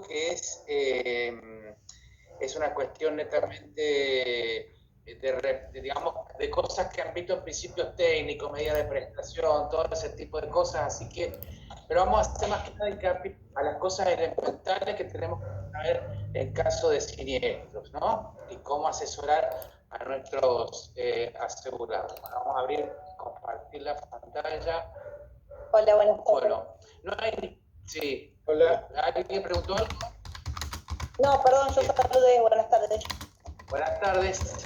que es una cuestión netamente digamos, de cosas que han visto en principios técnicos, medidas de prestación, todo ese tipo de cosas, así que, pero vamos a hacer más que nada hincapié a las cosas elementales que tenemos que saber en caso de siniestros, ¿no? Y cómo asesorar a nuestros asegurados. Bueno, vamos a abrir, compartir la pantalla. Hola, buenas tardes. Bueno, no hay... Sí. Hola. ¿Alguien preguntó algo? No, perdón, yo saludé. Buenas tardes. Buenas tardes.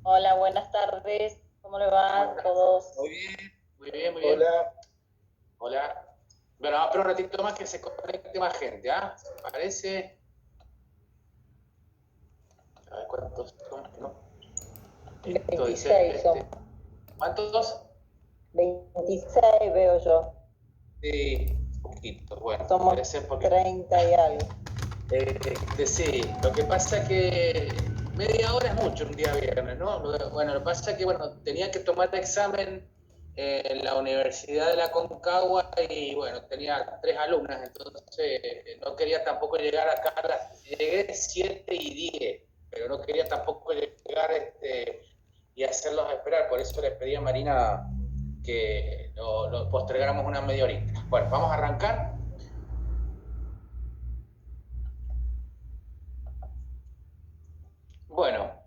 Hola, buenas tardes. ¿Cómo le va a todos? Muy bien, muy bien, muy bien. Hola. Hola. Bueno, vamos a esperar un ratito más que se conecte más gente, ¿ah? ¿Se parece? A ver cuántos son, ¿no? 26 son. ¿Cuántos? 26 veo yo. Sí, poquito, bueno. Somos Parece porque... 30 y algo. Sí, lo que pasa es que media hora es mucho un día viernes, ¿no? Bueno, lo que pasa es que, bueno, tenía que tomar el examen en la Universidad de la Concagua y, bueno, tenía 3 alumnas, entonces no quería tampoco llegar acá llegué 7:10, pero no quería tampoco llegar y hacerlos esperar, por eso les pedí a Marina que lo postergáramos una media horita. Bueno, vamos a arrancar. Bueno,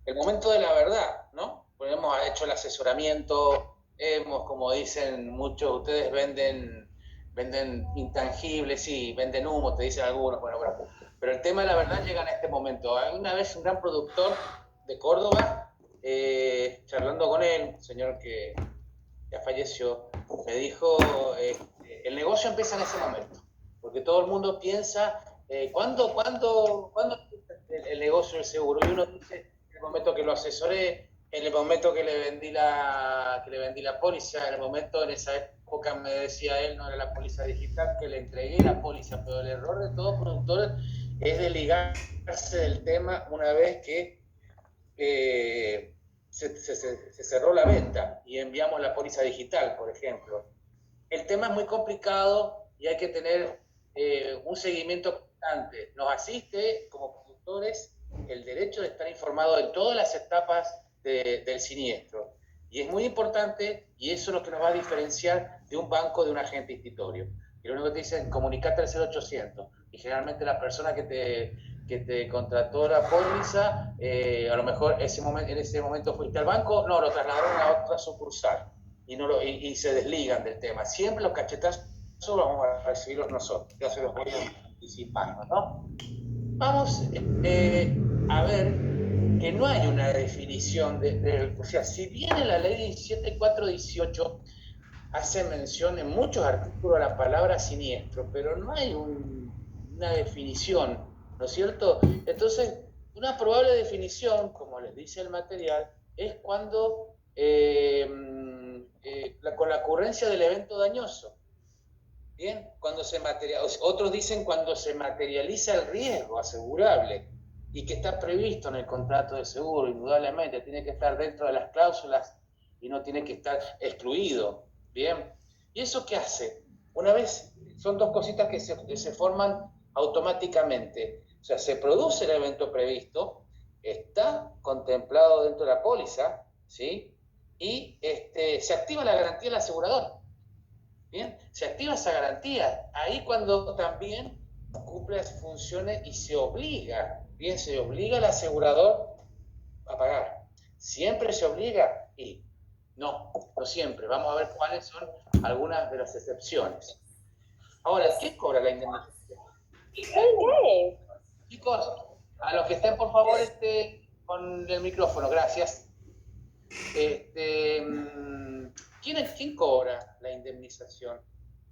el momento de la verdad, ¿no? Pues hemos hecho el asesoramiento, como dicen muchos, ustedes venden intangibles, sí, venden humo, te dicen algunos, bueno, pero el tema de la verdad llega en este momento. Hay una vez un gran productor de Córdoba, charlando con él, un señor que ya falleció, me dijo, el negocio empieza en ese momento, porque todo el mundo piensa, ¿cuándo el negocio del seguro? Y uno dice, en el momento que lo asesoré, en el momento que le vendí la póliza, en el momento, en esa época me decía él, no era la póliza digital, que le entregué la póliza, pero el error de todo productor es desligarse del tema una vez que se cerró la venta y enviamos la póliza digital, por ejemplo. El tema es muy complicado y hay que tener un seguimiento constante. Nos asiste como productores el derecho de estar informado de todas las etapas del siniestro. Y es muy importante, y eso es lo que nos va a diferenciar de un banco de un agente institutorio. Y lo único que te dicen, comunicate al 0800. Y generalmente la persona que te contrató la póliza, a lo mejor en ese momento fuiste al banco, no, lo trasladaron a otra sucursal y se desligan del tema. Siempre los cachetazos vamos a recibirlos nosotros, ya se los voy anticipando, ¿no? Vamos a ver que no hay una definición o sea, si bien en la ley 17418 hace mención en muchos artículos a la palabra siniestro, pero no hay una definición, ¿no es cierto? Entonces, una probable definición, como les dice el material, es cuando con la ocurrencia del evento dañoso. Bien, cuando se materializa, otros dicen cuando se materializa el riesgo asegurable y que está previsto en el contrato de seguro, indudablemente, tiene que estar dentro de las cláusulas y no tiene que estar excluido. Bien, ¿y eso qué hace? Una vez, son dos cositas que se forman automáticamente. O sea, se produce el evento previsto, está contemplado dentro de la póliza, ¿sí? Y se activa la garantía del asegurador. Bien, se activa esa garantía. Ahí cuando también cumple las funciones y se obliga, bien, se obliga al asegurador a pagar. ¿Siempre se obliga? Y no, no siempre. Vamos a ver cuáles son algunas de las excepciones. Ahora, ¿quién cobra la indemnización? Chicos, a los que estén, por favor, con el micrófono, gracias. ¿Quién cobra la indemnización?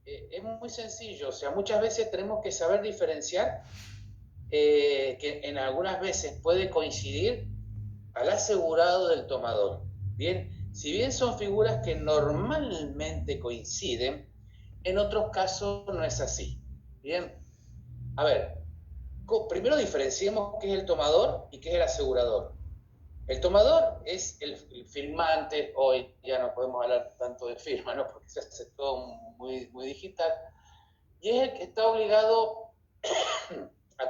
Es muy sencillo, o sea, muchas veces tenemos que saber diferenciar que en algunas veces puede coincidir al asegurado del tomador. Bien, si bien son figuras que normalmente coinciden, en otros casos no es así. Bien, a ver, primero diferenciemos qué es el tomador y qué es el asegurador. El tomador es el firmante, hoy ya no podemos hablar tanto de firma, ¿no? Porque se hace todo muy, muy digital, y es el que está obligado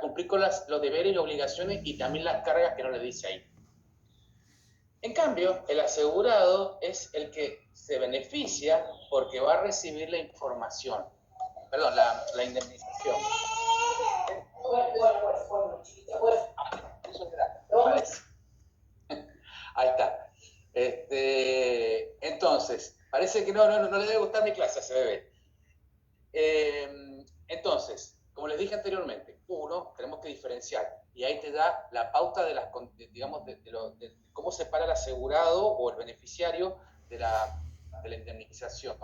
cumplir con los deberes y obligaciones y también las cargas que no le dice ahí. En cambio, el asegurado es el que se beneficia porque va a recibir la información, perdón, la indemnización. Ahí está. Entonces, parece que no le debe gustar mi clase a ese bebé. Entonces, como les dije anteriormente, tenemos que diferenciar, y ahí te da la pauta de cómo separa el asegurado o el beneficiario de la indemnización.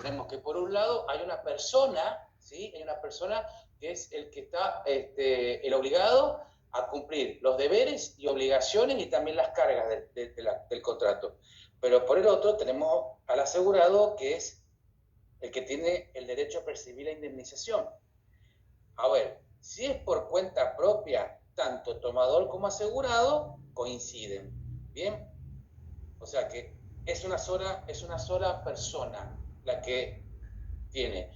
Tenemos que, por un lado, hay una persona, ¿sí? Hay una persona que es el que está, el obligado a cumplir los deberes y obligaciones y también las cargas del contrato. Pero por el otro tenemos al asegurado, que es el que tiene el derecho a percibir la indemnización. A ver, si es por cuenta propia, tanto tomador como asegurado coinciden, ¿bien? O sea que es una sola persona la que tiene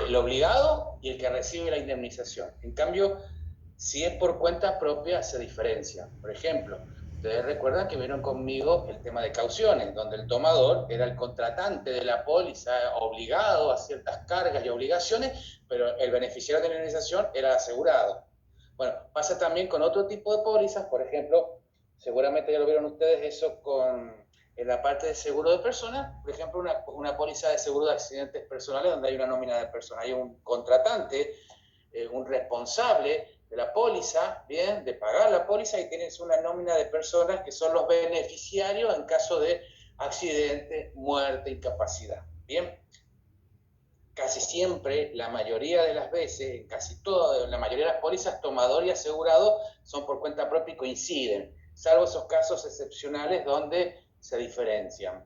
el obligado y el que recibe la indemnización. En cambio, si es por cuenta propia, se diferencia. Por ejemplo, ustedes recuerdan que vieron conmigo el tema de cauciones, donde el tomador era el contratante de la póliza, obligado a ciertas cargas y obligaciones, pero el beneficiario de la indemnización era asegurado. Bueno, pasa también con otro tipo de pólizas, por ejemplo, seguramente ya lo vieron ustedes eso en la parte de seguro de personas, por ejemplo, una póliza de seguro de accidentes personales donde hay una nómina de personas, hay un contratante, un responsable de la póliza, bien, de pagar la póliza, y tienes una nómina de personas que son los beneficiarios en caso de accidente, muerte, incapacidad, bien. Casi siempre, la mayoría de las veces, casi todo, la mayoría de las pólizas, tomador y asegurado son por cuenta propia y coinciden, salvo esos casos excepcionales donde se diferencian.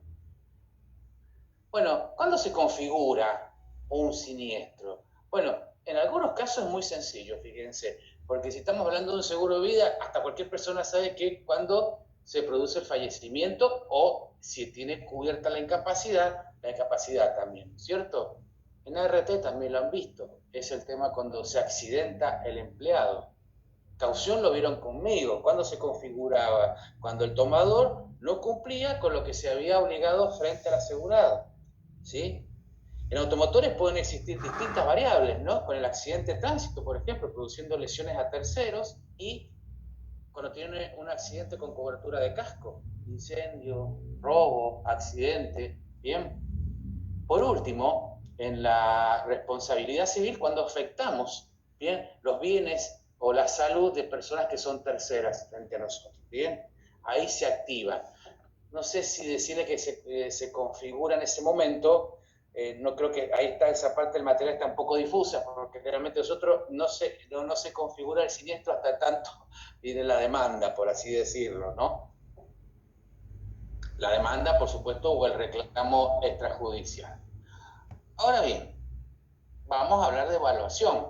Bueno, ¿cuándo se configura un siniestro? Bueno, en algunos casos es muy sencillo, fíjense, porque si estamos hablando de un seguro de vida, hasta cualquier persona sabe que cuando se produce el fallecimiento o si tiene cubierta la incapacidad también, ¿cierto? En ART también lo han visto, es el tema cuando se accidenta el empleado. Caución lo vieron conmigo, ¿cuándo se configuraba? Cuando el tomador no cumplía con lo que se había obligado frente al asegurado, ¿sí? En automotores pueden existir distintas variables, ¿no? Con el accidente de tránsito, por ejemplo, produciendo lesiones a terceros, y cuando tiene un accidente con cobertura de casco, incendio, robo, accidente, ¿bien? Por último, en la responsabilidad civil, cuando afectamos, ¿bien?, los bienes o la salud de personas que son terceras frente a nosotros, ¿bien? Ahí se activa. No sé si decirle que se configura en ese momento, no creo que ahí está esa parte del material, está un poco difusa, porque realmente nosotros no se configura el siniestro hasta tanto viene la demanda, por así decirlo, ¿no? La demanda, por supuesto, o el reclamo extrajudicial. Ahora bien, vamos a hablar de evaluación.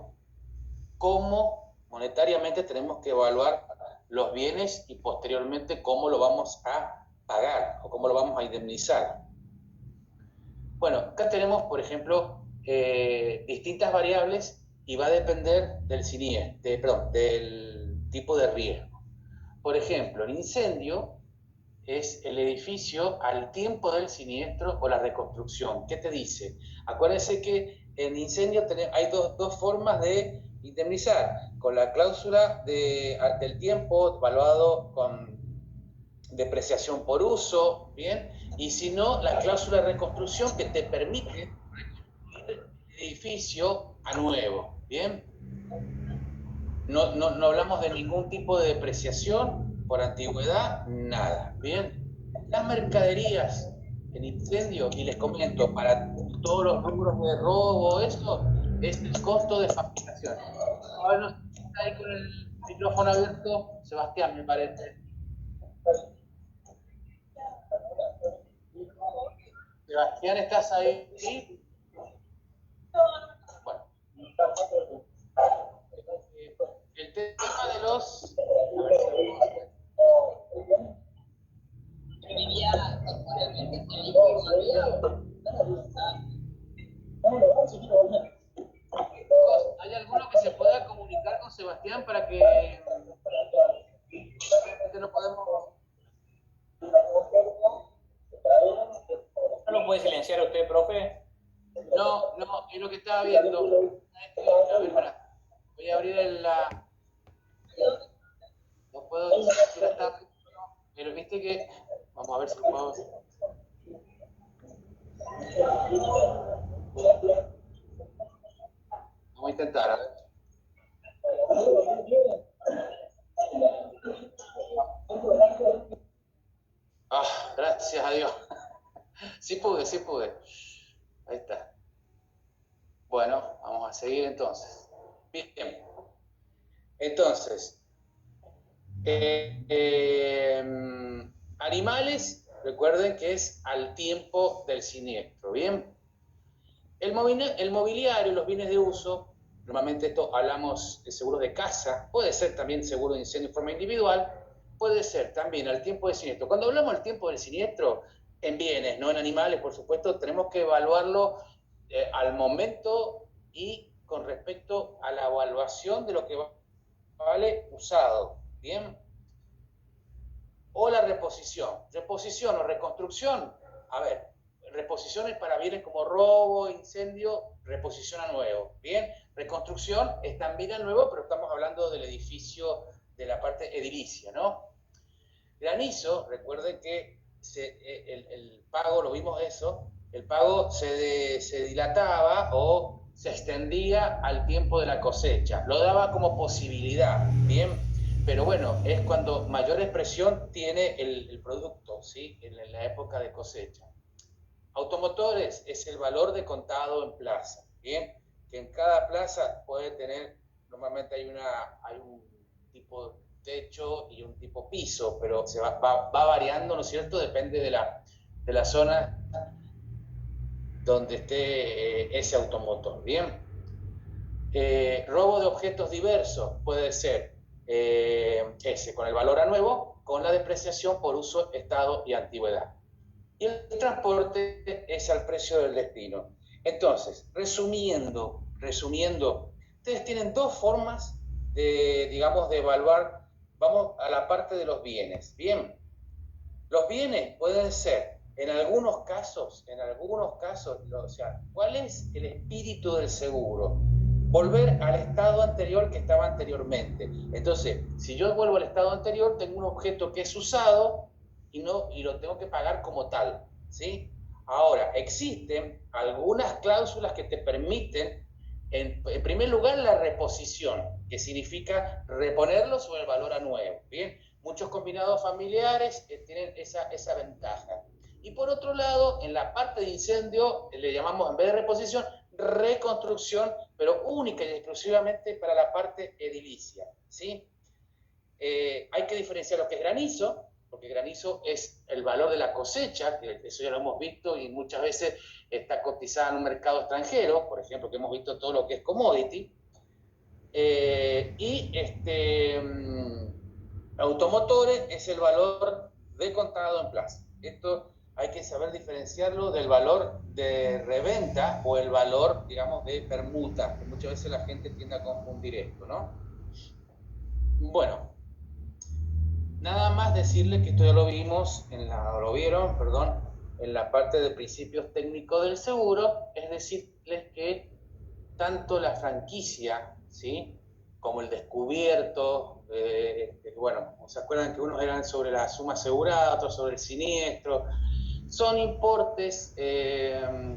¿Cómo monetariamente tenemos que evaluar los bienes y posteriormente cómo lo vamos a pagar o cómo lo vamos a indemnizar? Bueno, acá tenemos, por ejemplo, distintas variables y va a depender del del tipo de riesgo. Por ejemplo, el incendio es el edificio al tiempo del siniestro o la reconstrucción. ¿Qué te dice? Acuérdense que en incendio hay dos formas de indemnizar, con la cláusula del tiempo evaluado con depreciación por uso, ¿bien? Y si no, la cláusula de reconstrucción que te permite reconstruir el edificio a nuevo, ¿bien? No hablamos de ningún tipo de depreciación por antigüedad, nada, ¿bien? Las mercaderías en incendio, y les comento, para todos los rubros de robo, eso es el costo de fabricación. Bueno, está ahí con el micrófono abierto, Sebastián, me parece. Sebastián, ¿estás ahí? ¿Sí? Bueno. El tema de los... A ver si... ¿Hay alguno que se pueda comunicar con Sebastián, para que no podemos... ¿No lo puede silenciar usted, profe? No, es lo que estaba viendo. A ver, espera. Voy a abrir no puedo decir hasta... Pero viste que... Vamos a ver si lo puedo... Vamos a intentar, a ver. Gracias a Dios. Sí pude. Ahí está. Bueno, vamos a seguir entonces. Bien. Entonces, animales, recuerden que es al tiempo del siniestro, ¿bien? El mobiliario, los bienes de uso, normalmente esto hablamos de seguros de casa, puede ser también seguro de incendio de forma individual, puede ser también al tiempo del siniestro. Cuando hablamos del tiempo del siniestro, en bienes, no en animales, por supuesto, tenemos que evaluarlo al momento y con respecto a la evaluación de lo que vale usado, ¿bien? O la reposición. Reposición o reconstrucción, a ver, reposiciones para bienes como robo, incendio, reposición a nuevo, ¿bien? Reconstrucción es también a nuevo, pero estamos hablando del edificio de la parte edilicia, ¿no? Granizo, recuerden que el pago, lo vimos eso, el pago se dilataba o se extendía al tiempo de la cosecha, lo daba como posibilidad, ¿bien? Pero bueno, es cuando mayor expresión tiene el producto, ¿sí? En la época de cosecha. Automotores es el valor de contado en plaza, ¿bien? Que en cada plaza puede tener, normalmente hay un tipo techo y un tipo piso, pero se va variando, ¿no es cierto? Depende de la zona donde esté ese automotor, ¿bien? Robo de objetos diversos puede ser ese, con el valor a nuevo, con la depreciación por uso, estado y antigüedad. Y el transporte es al precio del destino. Entonces, resumiendo, ustedes tienen dos formas de, digamos, de evaluar. Vamos a la parte de los bienes. Bien, los bienes pueden ser, en algunos casos, o sea, ¿cuál es el espíritu del seguro? Volver al estado anterior que estaba anteriormente. Entonces, si yo vuelvo al estado anterior, tengo un objeto que es usado y lo tengo que pagar como tal, ¿sí? Ahora, existen algunas cláusulas que te permiten, en primer lugar, la reposición, que significa reponerlo sobre el valor a nuevo, ¿bien? Muchos combinados familiares tienen esa ventaja. Y por otro lado, en la parte de incendio, le llamamos, en vez de reposición, reconstrucción, pero única y exclusivamente para la parte edilicia, ¿sí? Hay que diferenciar lo que es granizo, porque granizo es el valor de la cosecha, que eso ya lo hemos visto y muchas veces está cotizada en un mercado extranjero, por ejemplo, que hemos visto todo lo que es commodity, automotores es el valor de contado en plaza. Esto hay que saber diferenciarlo del valor de reventa o el valor, digamos, de permuta, que muchas veces la gente tiende a confundir esto, ¿no? Bueno, nada más decirles que esto ya lo vimos, en la parte de principios técnicos del seguro, es decirles que tanto la franquicia, ¿sí?, como el descubierto, bueno, ¿se acuerdan que unos eran sobre la suma asegurada, otros sobre el siniestro? Son importes,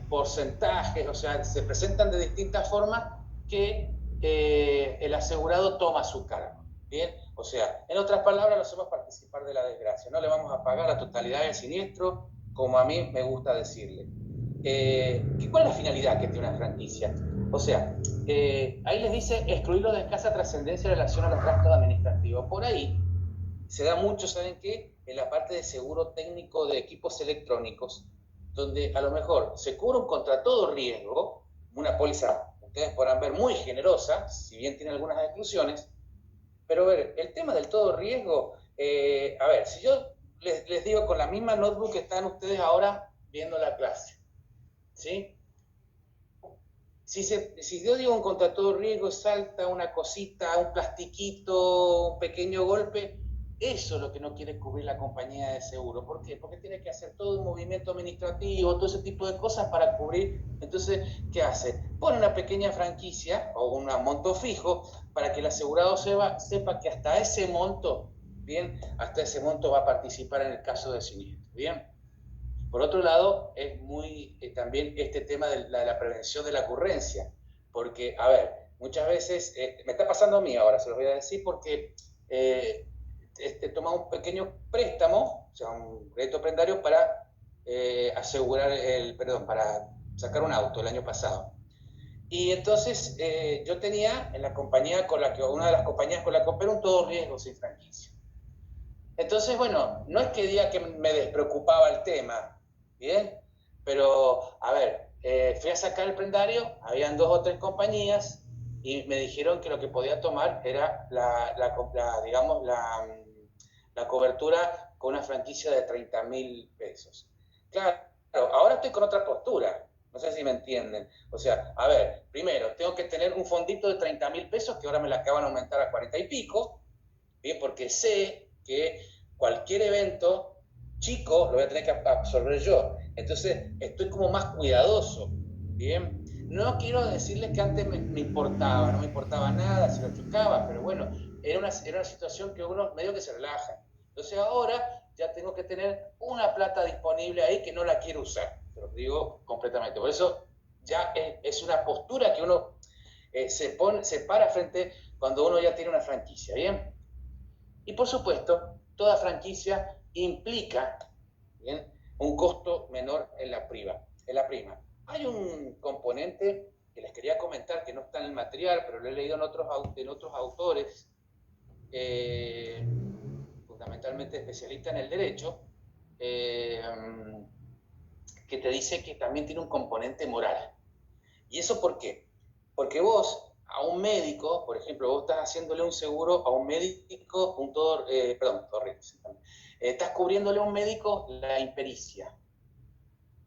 porcentajes, o sea, se presentan de distintas formas que el asegurado toma a su cargo, ¿bien? O sea, en otras palabras, lo hacemos participar de la desgracia, no le vamos a pagar la totalidad del siniestro, como a mí me gusta decirle. ¿Cuál es la finalidad que tiene una franquicia? O sea, ahí les dice excluirlo de escasa trascendencia en relación a los gastos administrativos. Por ahí se da mucho, ¿saben qué? En la parte de seguro técnico de equipos electrónicos, donde a lo mejor se cubren contra todo riesgo, una póliza, ustedes podrán ver, muy generosa, si bien tiene algunas exclusiones, pero a ver, el tema del todo riesgo, a ver, si yo les digo con la misma notebook que están ustedes ahora viendo la clase, ¿sí? si yo digo un contra todo riesgo, salta una cosita, un plastiquito, un pequeño golpe, eso es lo que no quiere cubrir la compañía de seguro. ¿Por qué? Porque tiene que hacer todo un movimiento administrativo, todo ese tipo de cosas para cubrir. Entonces, ¿qué hace? Pone una pequeña franquicia o un monto fijo para que el asegurado sepa que hasta ese monto, bien, hasta ese monto va a participar en el caso de siniestro, bien. Por otro lado, es muy también este tema de la prevención de la ocurrencia, porque, a ver, muchas veces, me está pasando a mí ahora, se los voy a decir, porque toma un pequeño préstamo, o sea, un crédito prendario para para sacar un auto el año pasado. Y entonces yo tenía en la compañía una de las compañías con la que opero un todo riesgo sin franquicia. Entonces, bueno, no es que diga que me despreocupaba el tema, ¿bien? Pero, a ver, fui a sacar el prendario, habían 2 o 3 compañías y me dijeron que lo que podía tomar era la cobertura con una franquicia de 30.000 pesos. Claro, ahora estoy con otra postura, no sé si me entienden. O sea, a ver, primero, tengo que tener un fondito de 30.000 pesos que ahora me la acaban de aumentar a 40 y pico, ¿bien? Porque sé que cualquier evento chico lo voy a tener que absorber yo. Entonces, estoy como más cuidadoso, ¿bien? No quiero decirles que antes me importaba, no me importaba nada si lo chocaba, pero bueno, era una situación que uno medio que se relaja. Entonces ahora ya tengo que tener una plata disponible ahí que no la quiero usar, te lo digo completamente. Por eso ya es una postura que uno se para frente cuando uno ya tiene una franquicia, ¿bien? Y por supuesto, toda franquicia implica, ¿bien?, un costo menor en la prima. Hay un componente que les quería comentar que no está en el material, pero lo he leído en otros autores, fundamentalmente especialistas en el derecho, que te dice que también tiene un componente moral. ¿Y eso por qué? Porque vos, a un médico, por ejemplo, vos estás haciéndole un seguro a un médico, estás cubriéndole a un médico la impericia,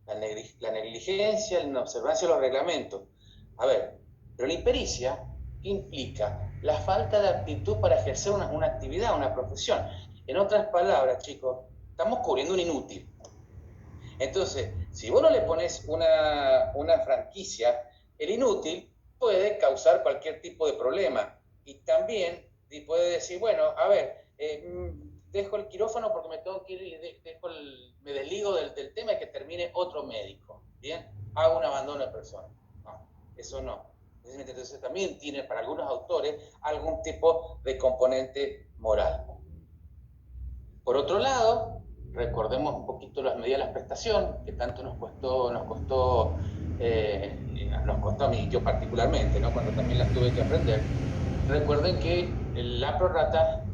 la negligencia, la inobservancia de los reglamentos. A ver, pero la impericia implica la falta de aptitud para ejercer una actividad, una profesión. En otras palabras, chicos, estamos cubriendo un inútil. Entonces, si vos no le pones una franquicia, el inútil puede causar cualquier tipo de problema. Y también puede decir, bueno, a ver, dejo el quirófano porque me tengo que ir, me desligo del tema y que termine otro médico. ¿Bien? Hago un abandono de persona. No, eso no. Entonces también tiene para algunos autores algún tipo de componente moral. Por otro lado, recordemos un poquito las medidas de la prestación, que tanto nos costó a mí, yo particularmente, ¿no?, cuando también las tuve que aprender. Recuerden que la prorrata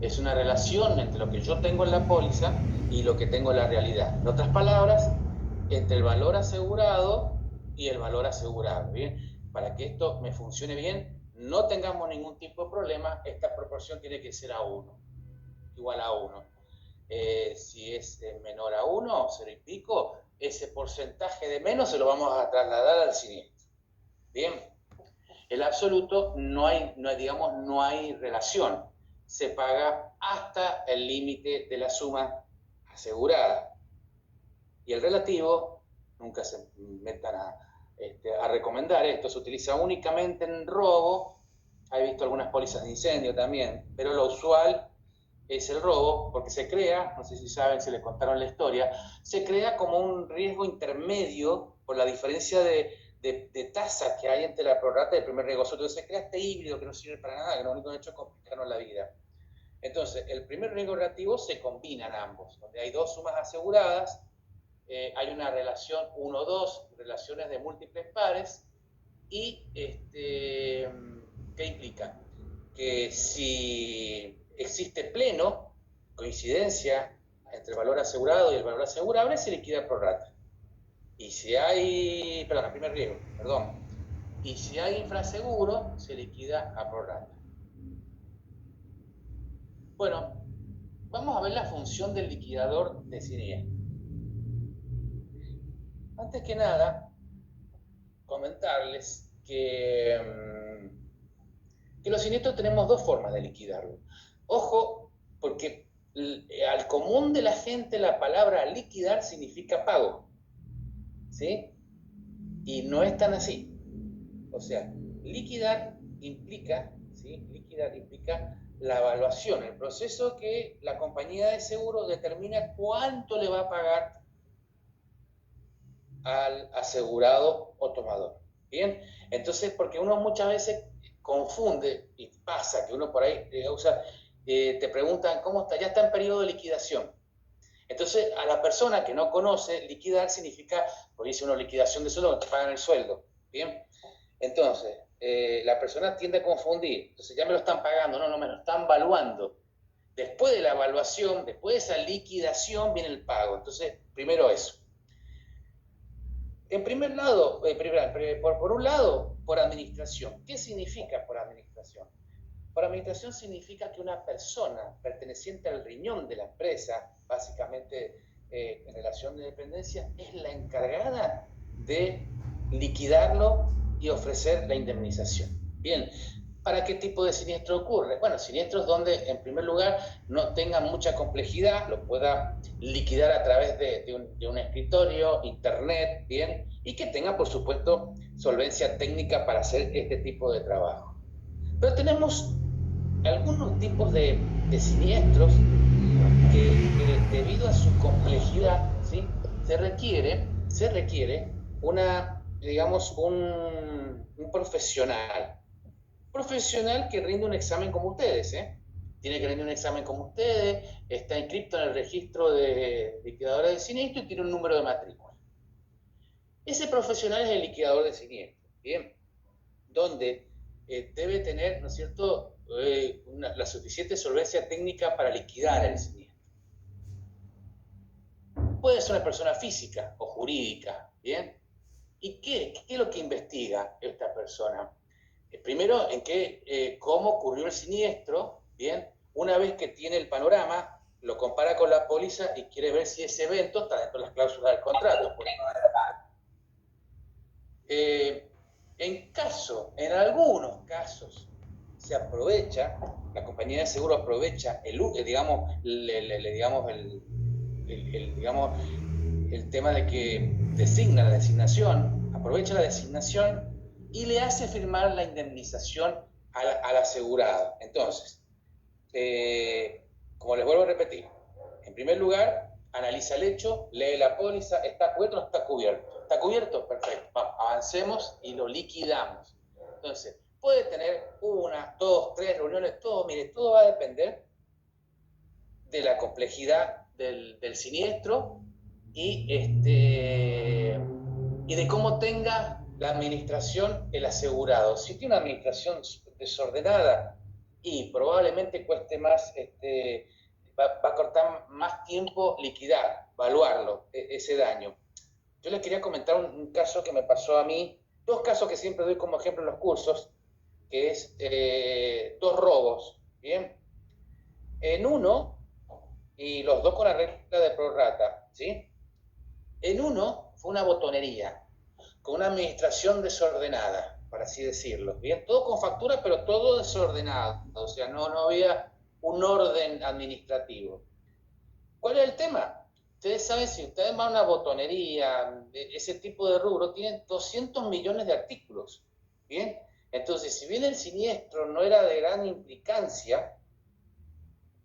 es una relación entre lo que yo tengo en la póliza y lo que tengo en la realidad. En otras palabras, entre el valor asegurado y el valor asegurado, ¿bien? Para que esto me funcione bien, no tengamos ningún tipo de problema, esta proporción tiene que ser a 1, igual a 1. Si es menor a 1, 0 y pico, ese porcentaje de menos se lo vamos a trasladar al siniestro. Bien, el absoluto no hay relación, se paga hasta el límite de la suma asegurada. Y el relativo, nunca se metan a recomendar esto, se utiliza únicamente en robo. He visto algunas pólizas de incendio también, pero lo usual es el robo, porque se crea, no sé si saben, si les contaron la historia, se crea como un riesgo intermedio por la diferencia de tasa que hay entre la prorrata y el primer riesgo. Entonces se crea este híbrido que no sirve para nada, que lo único que ha hecho es complicarnos la vida. Entonces, el primer riesgo relativo se combinan ambos, donde hay 2 sumas aseguradas, hay una relación 1-2, relaciones de múltiples pares, y ¿qué implica? Que si existe pleno coincidencia entre el valor asegurado y el valor asegurable, se liquida pro rata. Y si hay, el primer riesgo, y si hay infraseguro, se liquida a pro rata. Bueno, vamos a ver la función del liquidador de siniestro. Antes que nada, comentarles que los siniestros tenemos dos formas de liquidarlo. Ojo, porque al común de la gente la palabra liquidar significa pago, ¿sí? Y no es tan así. O sea, liquidar implica, ¿sí? Liquidar implica la evaluación, el proceso que la compañía de seguro determina cuánto le va a pagar al asegurado o tomador. Bien, entonces, porque uno muchas veces confunde, y pasa que uno por ahí te preguntan, ¿cómo está? Ya está en periodo de liquidación. Entonces, a la persona que no conoce, liquidar significa, porque dice uno liquidación de sueldo, te pagan el sueldo. Bien, entonces, la persona tiende a confundir. Entonces, ya me lo están pagando, no me lo están valuando. Después de la evaluación, después de esa liquidación, viene el pago. Entonces, primero eso. En primer lado, por un lado, por administración. ¿Qué significa por administración? Por administración significa que una persona perteneciente al riñón de la empresa, básicamente en relación de dependencia, es la encargada de liquidarlo y ofrecer la indemnización. Bien, ¿para qué tipo de siniestro ocurre? Bueno, siniestros donde, en primer lugar, no tengan mucha complejidad, lo pueda liquidar a través de un escritorio, internet, bien, y que tenga, por supuesto, solvencia técnica para hacer este tipo de trabajo. Pero tenemos algunos tipos de siniestros que debido a su complejidad, ¿sí? se requiere un profesional que rinde un examen como ustedes, tiene que rendir un examen como ustedes, está inscrito en el registro de liquidadores de siniestro y tiene un número de matrícula. Ese profesional es el liquidador de siniestro, ¿bien? Donde debe tener, ¿no es cierto?, la suficiente solvencia técnica para liquidar el siniestro. Puede ser una persona física o jurídica, ¿bien? ¿Y qué es lo que investiga esta persona? Primero, cómo ocurrió el siniestro, ¿bien? Una vez que tiene el panorama, lo compara con la póliza y quiere ver si ese evento está dentro de las cláusulas del contrato. En algunos casos, se aprovecha, la compañía de seguro aprovecha el tema de que designa la designación, aprovecha la designación y le hace firmar la indemnización al asegurado. Entonces, como les vuelvo a repetir, en primer lugar, analiza el hecho, lee la póliza, ¿está cubierto o no está cubierto? ¿Está cubierto? Perfecto. Vamos, avancemos y lo liquidamos. Entonces, puede tener 1, 2, 3 reuniones, todo va a depender de la complejidad del siniestro y de cómo tenga la administración el asegurado. Si tiene una administración desordenada y probablemente cueste más, va a cortar más tiempo liquidar, evaluarlo, ese daño. Yo les quería comentar un caso que me pasó a mí, 2 casos que siempre doy como ejemplo en los cursos, que es 2 robos, ¿bien? En uno, y los 2 con la regla de prorrata, ¿sí? En uno fue una botonería, con una administración desordenada, por así decirlo, ¿bien? Todo con factura, pero todo desordenado, o sea, no había un orden administrativo. ¿Cuál es el tema? Ustedes saben, si ustedes van a una botonería, ese tipo de rubro, tienen 200 millones de artículos, ¿bien? Entonces, si bien el siniestro no era de gran implicancia,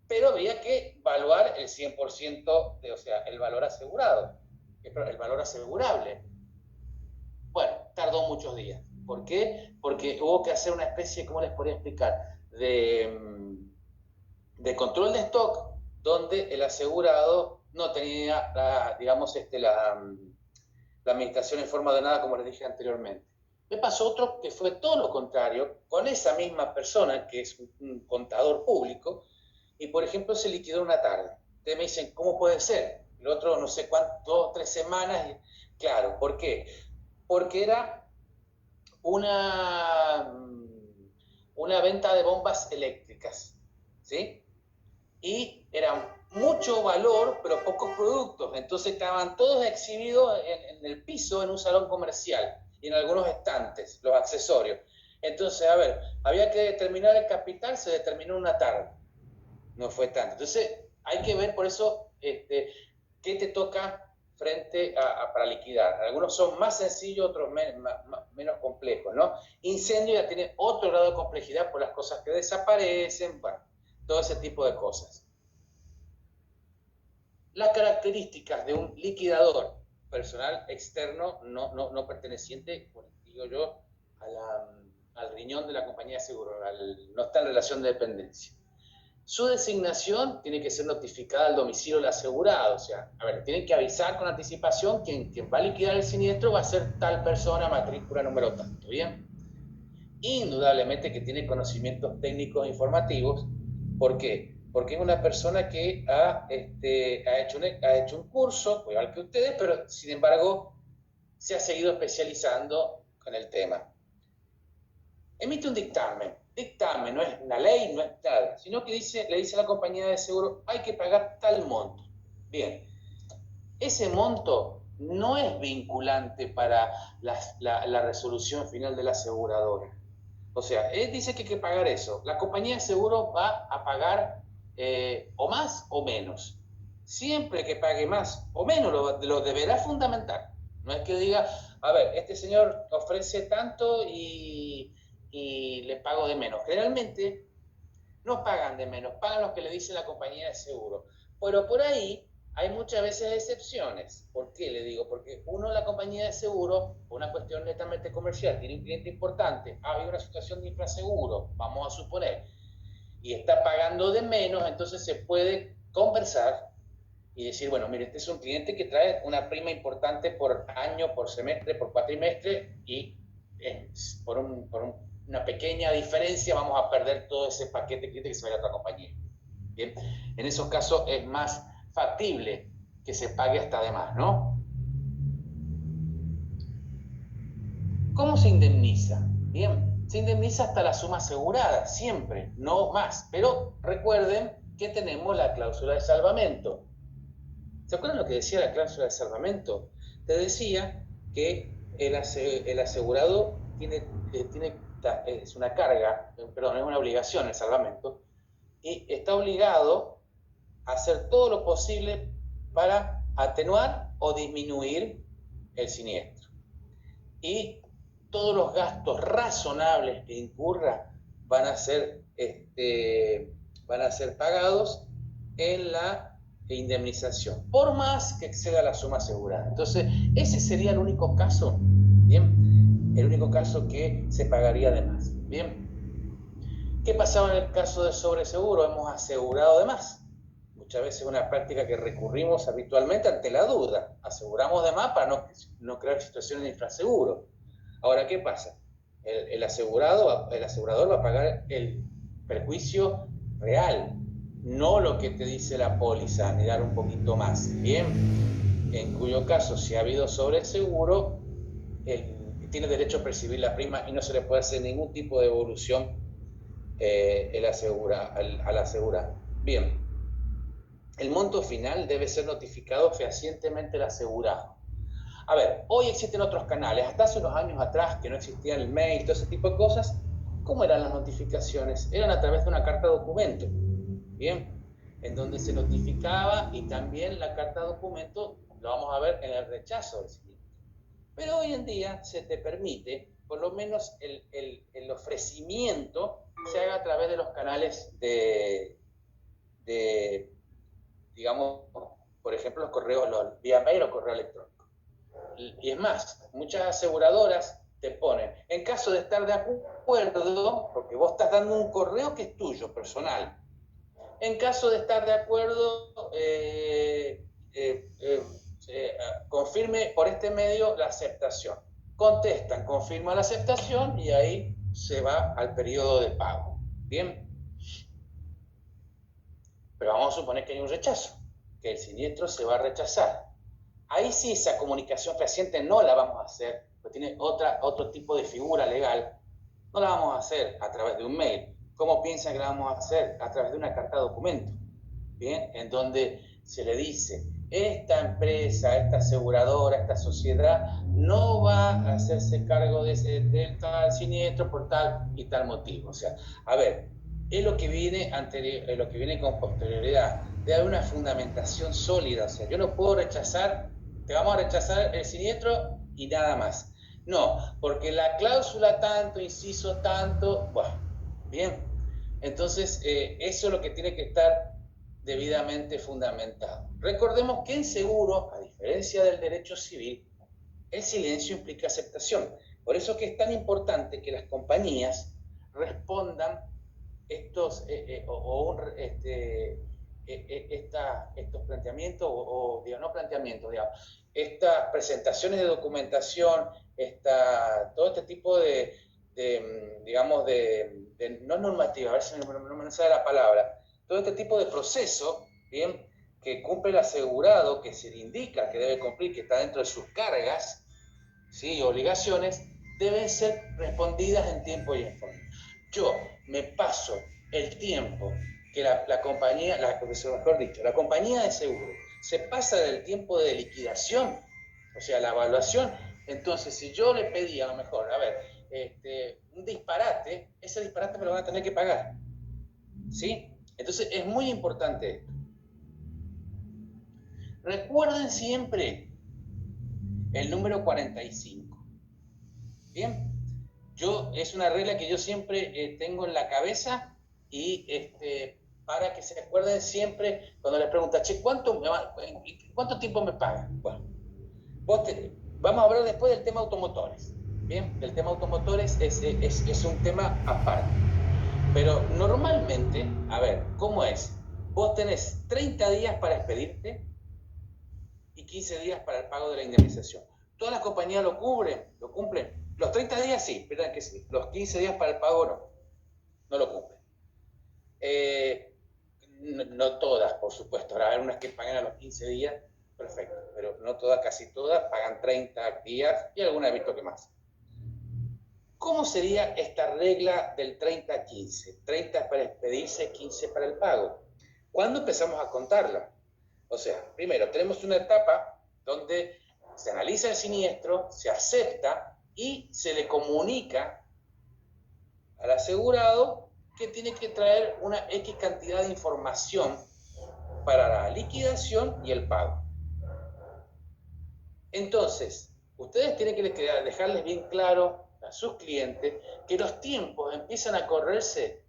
pero había que evaluar el 100%, el valor asegurado, el valor asegurable. Bueno, tardó muchos días. ¿Por qué? Porque hubo que hacer una especie, ¿cómo les podría explicar?, de control de stock, donde el asegurado no tenía, la administración en forma de nada, como les dije anteriormente. Me pasó otro que fue todo lo contrario, con esa misma persona, que es un contador público, y por ejemplo se liquidó una tarde. Ustedes me dicen, ¿cómo puede ser? El otro no sé cuánto, 2 o 3 semanas. Claro, ¿por qué? Porque era una venta de bombas eléctricas, ¿sí? Y era mucho valor, pero pocos productos. Entonces estaban todos exhibidos en el piso, en un salón comercial. y en algunos estantes, los accesorios. Entonces, a ver, había que determinar el capital, se determinó una tarde, no fue tanto. Entonces, hay que ver por eso qué te toca frente para liquidar. Algunos son más sencillos, otros menos complejos, ¿no? Incendio ya tiene otro grado de complejidad por las cosas que desaparecen, bueno, todo ese tipo de cosas. Las características de un liquidador personal externo no perteneciente, digo yo, al riñón de la compañía de seguro, no está en relación de dependencia. Su designación tiene que ser notificada al domicilio del asegurado, o sea, a ver, tienen que avisar con anticipación que quien va a liquidar el siniestro va a ser tal persona, matrícula número tanto, ¿bien? Indudablemente que tiene conocimientos técnicos e informativos. ¿Por qué? Porque es una persona que ha hecho un curso, igual que ustedes, pero sin embargo se ha seguido especializando con el tema. Emite un dictamen. Dictamen no es una ley, no es nada, sino que le dice a la compañía de seguro, hay que pagar tal monto. Bien, ese monto no es vinculante para la resolución final de la aseguradora. O sea, él dice que hay que pagar eso. La compañía de seguro va a pagar o más o menos. Siempre que pague más o menos lo deberá fundamentar. No es que diga, a ver, este señor ofrece tanto y le pago de menos. Generalmente no pagan de menos, pagan lo que le dice la compañía de seguro. Pero por ahí hay muchas veces excepciones. ¿Por qué le digo? Porque la compañía de seguro, por una cuestión netamente comercial, tiene un cliente importante, hay una situación de infraseguro, vamos a suponer, y está pagando de menos, entonces se puede conversar y decir, bueno, mire, este es un cliente que trae una prima importante por año, por semestre, por cuatrimestre, y por una pequeña diferencia vamos a perder todo ese paquete de clientes que se vaya a otra compañía. Bien, en esos casos es más factible que se pague hasta de más, ¿no? ¿Cómo se indemniza? Bien, se indemniza hasta la suma asegurada, siempre, no más. Pero recuerden que tenemos la cláusula de salvamento. ¿Se acuerdan lo que decía la cláusula de salvamento? Te decía que el asegurado es una carga, perdón, es una obligación el salvamento, y está obligado a hacer todo lo posible para atenuar o disminuir el siniestro. Y todos los gastos razonables que incurra van a ser pagados en la indemnización, por más que exceda la suma asegurada. Entonces, ese sería el único caso, ¿bien? El único caso que se pagaría de más, ¿bien? ¿Qué pasaba en el caso de sobreseguro? Hemos asegurado de más. Muchas veces es una práctica que recurrimos habitualmente ante la duda. Aseguramos de más para no crear situaciones de infraseguro. Ahora, ¿qué pasa? El asegurador va a pagar el perjuicio real, no lo que te dice la póliza, ni dar un poquito más, ¿bien? En cuyo caso, si ha habido sobreseguro, tiene derecho a percibir la prima y no se le puede hacer ningún tipo de devolución al asegurado. Bien, el monto final debe ser notificado fehacientemente al asegurado. A ver, hoy existen otros canales, hasta hace unos años atrás que no existía el mail, todo ese tipo de cosas. ¿Cómo eran las notificaciones? Eran a través de una carta documento, ¿bien? En donde se notificaba y también la carta documento lo vamos a ver en el rechazo del siniestro. Pero hoy en día se te permite, por lo menos el ofrecimiento se haga a través de los canales digamos, por ejemplo, los correos, vía mail o correo electrónico. Y es más, muchas aseguradoras te ponen, en caso de estar de acuerdo, porque vos estás dando un correo que es tuyo, personal, en caso de estar de acuerdo, confirme por este medio la aceptación. Contestan, confirma la aceptación y ahí se va al periodo de pago. Bien. Pero vamos a suponer que hay un rechazo, que el siniestro se va a rechazar. Ahí sí esa comunicación fehaciente no la vamos a hacer, porque tiene otro tipo de figura legal. No la vamos a hacer a través de un mail. ¿Cómo piensan que la vamos a hacer? A través de una carta documento, ¿bien? En donde se le dice esta empresa, esta aseguradora, esta sociedad no va a hacerse cargo de tal siniestro por tal y tal motivo. O sea, a ver, es lo que viene es lo que viene con posterioridad, de haber una fundamentación sólida. O sea, yo no puedo rechazar, te vamos a rechazar el siniestro y nada más. No, porque la cláusula tanto, inciso tanto, bueno, bien. Entonces, eso es lo que tiene que estar debidamente fundamentado. Recordemos que en seguro, a diferencia del derecho civil, el silencio implica aceptación. Por eso que es tan importante que las compañías respondan estos, estos planteamientos, digamos, no planteamientos, digamos, estas presentaciones de documentación, todo este tipo digamos, no normativa, a ver si no me sale la palabra, todo este tipo de proceso, ¿bien?, que cumple el asegurado, que se le indica que debe cumplir, que está dentro de sus cargas, ¿sí?, obligaciones, deben ser respondidas en tiempo y en forma. Yo me paso el tiempo que la compañía, mejor dicho, la compañía de seguro se pasa del tiempo de liquidación, o sea, la evaluación. Entonces, si yo le pedí a lo mejor, a ver, un disparate, ese disparate me lo van a tener que pagar, ¿sí? Entonces, es muy importante esto. Recuerden siempre el número 45. Bien, es una regla que yo siempre tengo en la cabeza y para que se acuerden siempre cuando les preguntan, che, ¿cuánto tiempo me pagan? Bueno, vamos a hablar después del tema automotores. Bien, el tema automotores es un tema aparte. Pero normalmente, a ver, ¿cómo es? Vos tenés 30 días para expedirte y 15 días para el pago de la indemnización. ¿Todas las compañías lo cumplen? Los 30 días sí, verdad que sí. Los 15 días para el pago no lo cumplen. No todas, por supuesto. Habrá unas que pagan a los 15 días, perfecto, pero no todas, casi todas, pagan 30 días y algunas he visto que más. ¿Cómo sería esta regla del 30-15? 30 para expedirse, 15 para el pago. ¿Cuándo empezamos a contarla? O sea, primero tenemos una etapa donde se analiza el siniestro, se acepta y se le comunica al asegurado que tiene que traer una X cantidad de información para la liquidación y el pago. Entonces, ustedes tienen que dejarles bien claro a sus clientes que los tiempos empiezan a correrse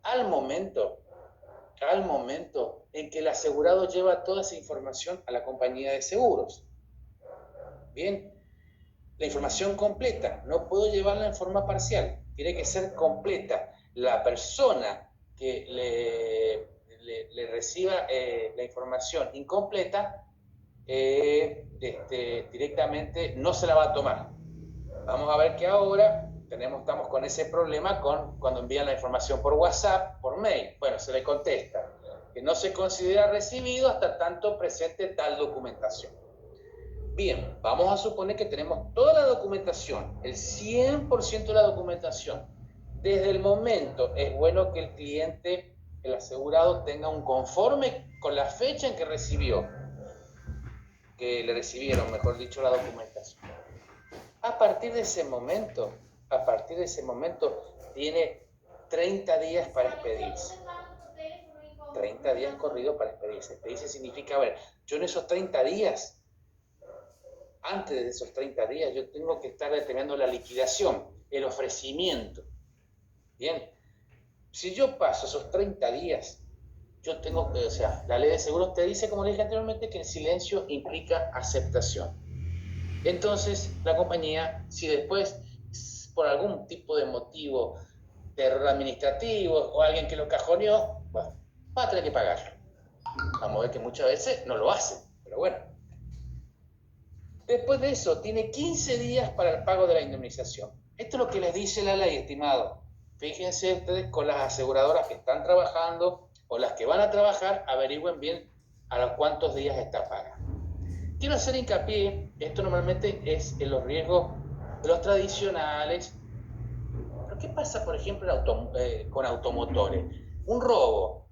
al momento en que el asegurado lleva toda esa información a la compañía de seguros. Bien, la información completa, no puedo llevarla en forma parcial, tiene que ser completa. La persona que le reciba la información incompleta, directamente no se la va a tomar. Vamos a ver que ahora estamos con ese problema cuando envían la información por WhatsApp, por mail. Bueno, se le contesta que no se considera recibido hasta tanto presente tal documentación. Bien, vamos a suponer que tenemos toda la documentación, el 100% de la documentación. Desde el momento es bueno que el cliente, el asegurado, tenga un conforme con la fecha en que le recibieron, mejor dicho, la documentación. A partir de ese momento, tiene 30 días para expedirse. 30 días corridos para expedirse. Expedirse significa, a ver, yo en esos 30 días, antes de esos 30 días, yo tengo que estar determinando la liquidación, el ofrecimiento. Bien, si yo paso esos 30 días, yo tengo que, o sea, la ley de seguros te dice, como le dije anteriormente, que el silencio implica aceptación. Entonces, la compañía, si después, por algún tipo de motivo, de error administrativo o alguien que lo cajoneó, bueno, va a tener que pagarlo. Vamos a ver que muchas veces no lo hacen, pero bueno. Después de eso, tiene 15 días para el pago de la indemnización. Esto es lo que les dice la ley, estimado. Fíjense ustedes con las aseguradoras que están trabajando o las que van a trabajar, averigüen bien a los cuántos días está paga. Quiero hacer hincapié, esto normalmente es en los riesgos de los tradicionales. Pero ¿qué pasa, por ejemplo, con automotores? Un robo.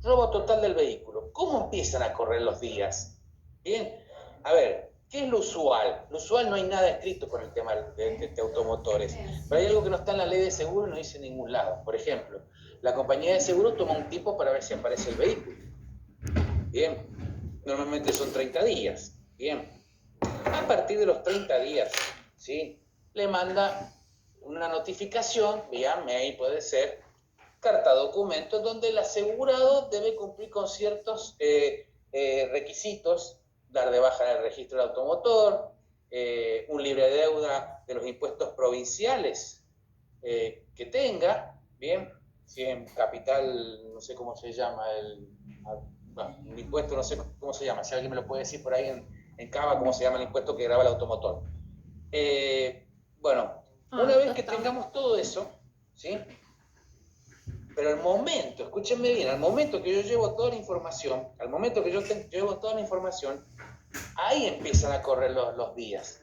robo total del vehículo. ¿Cómo empiezan a correr los días? Bien, a ver, ¿qué es lo usual? Lo usual no hay nada escrito con el tema de automotores, pero hay algo que no está en la ley de seguro y no dice en ningún lado. Por ejemplo, la compañía de seguro toma un tiempo para ver si aparece el vehículo. Bien, normalmente son 30 días. Bien, a partir de los 30 días, ¿sí? Le manda una notificación, vía mail puede ser, carta documento, donde el asegurado debe cumplir con ciertos requisitos, dar de baja en el registro del automotor, un libre de los impuestos provinciales que tenga, bien, si en capital, no sé cómo se llama, un impuesto, no sé cómo se llama, si alguien me lo puede decir por ahí en Cava, cómo se llama el impuesto que grava el automotor. Bueno, una vez que tengamos todo eso, ¿sí? Pero al momento, escúchenme bien, al momento que yo llevo toda la información, ahí empiezan a correr los días.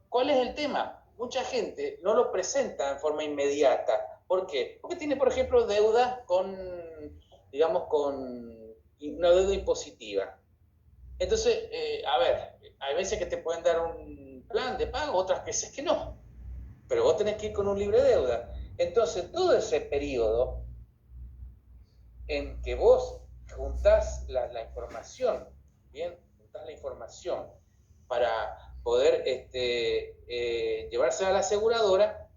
¿Cuál es el tema? Mucha gente no lo presenta en forma inmediata. ¿Por qué? Porque tiene, por ejemplo, deuda con una deuda impositiva. Entonces, a ver, hay veces que te pueden dar un plan de pago, otras veces que no. Pero vos tenés que ir con un libre deuda. Entonces, todo ese periodo en que vos juntás la información, ¿bien? Juntás la información para poder llevársela a la aseguradora,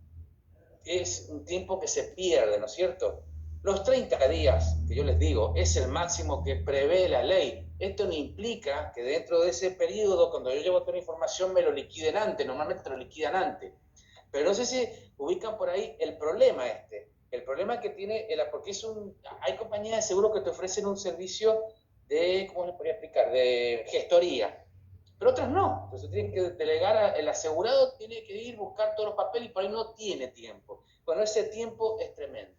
es un tiempo que se pierde, ¿no es cierto? Los 30 días, que yo les digo, es el máximo que prevé la ley. Esto no implica que dentro de ese periodo, cuando yo llevo toda la información, me lo liquiden antes. Normalmente te lo liquidan antes. Pero no sé si ubican por ahí el problema El problema que tiene, porque hay compañías de seguro que te ofrecen un servicio de, ¿cómo les podría explicar? De gestoría. Pero otras no. Entonces tienen que delegar, el asegurado tiene que ir, buscar todos los papeles y por ahí no tiene tiempo. Bueno, ese tiempo es tremendo.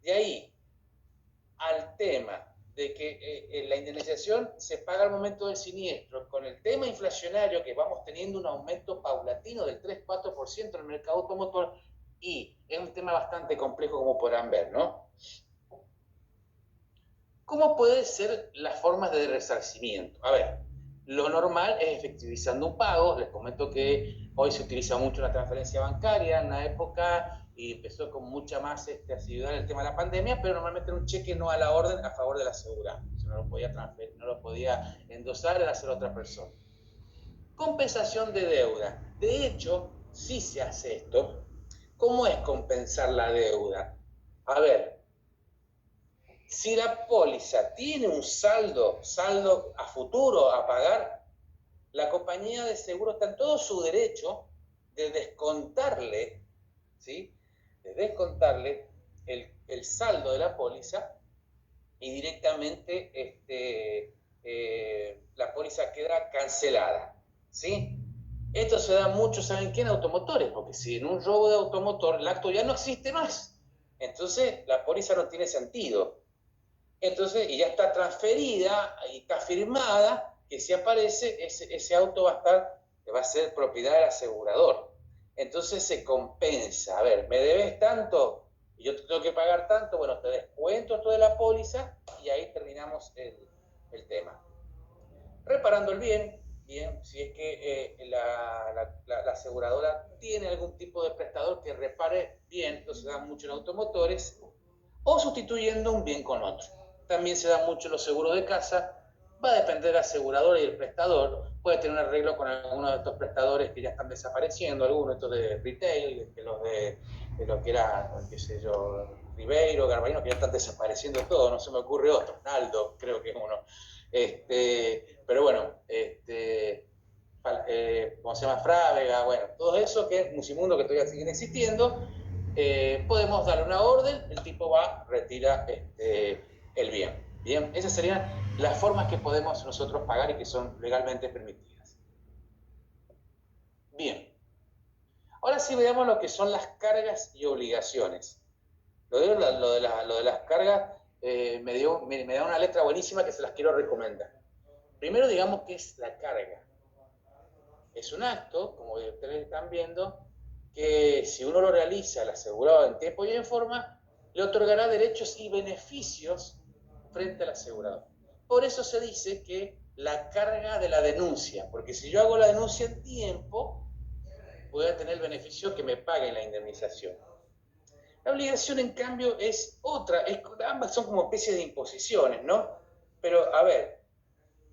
De ahí al tema de que la indemnización se paga al momento del siniestro, con el tema inflacionario que vamos teniendo un aumento paulatino del 3-4% en el mercado automotor, y es un tema bastante complejo como podrán ver, ¿no? ¿Cómo pueden ser las formas de resarcimiento? A ver, lo normal es efectivizando un pago. Les comento que hoy se utiliza mucho la transferencia bancaria en la época y empezó con mucha más asiduidad en el tema de la pandemia, pero normalmente era un cheque no a la orden a favor del asegurado. No lo podía transferir, no lo podía endosar, era hacer otra persona. Compensación de deuda. De hecho, sí se hace esto. ¿Cómo es compensar la deuda? A ver, si la póliza tiene un saldo a futuro a pagar, la compañía de seguro está en todo su derecho de descontarle, ¿sí? De descontarle el saldo de la póliza y directamente la póliza queda cancelada, ¿sí? Esto se da mucho, ¿saben qué? En automotores, porque si en un robo de automotor el acto ya no existe más, entonces la póliza no tiene sentido. Entonces, y ya está transferida y está firmada, que si aparece, ese auto va a ser propiedad del asegurador. Entonces se compensa. A ver, ¿me debes tanto? Y yo te tengo que pagar tanto, bueno, te descuento esto de la póliza y ahí terminamos el tema. Reparando el bien, si es que la aseguradora tiene algún tipo de prestador que repare bien, esto se da mucho en automotores, o sustituyendo un bien con otro. También se da mucho en los seguros de casa, va a depender del asegurador y el prestador, puede tener un arreglo con alguno de estos prestadores que ya están desapareciendo, algunos estos de retail, los que era, qué sé yo, Ribeiro, Garbarino, que ya están desapareciendo todos, no se me ocurre otro, Naldo creo que es uno. Pero bueno, ¿cómo se llama? Frávega, bueno, todo eso que es Musimundo, que todavía siguen existiendo. Podemos darle una orden, el tipo va, retira el bien. Bien, esas serían las formas que podemos nosotros pagar y que son legalmente permitidas. Bien, ahora sí veamos lo que son las cargas y obligaciones. Lo de las cargas me da una letra buenísima que se las quiero recomendar. Primero digamos qué es la carga. Es un acto, como ustedes están viendo, que si uno lo realiza, el asegurado en tiempo y en forma, le otorgará derechos y beneficios frente al asegurador. Por eso se dice que la carga de la denuncia, porque si yo hago la denuncia en tiempo, voy a tener el beneficio que me paguen la indemnización. La obligación, en cambio, es otra, ambas son como especies de imposiciones, ¿no? Pero, a ver,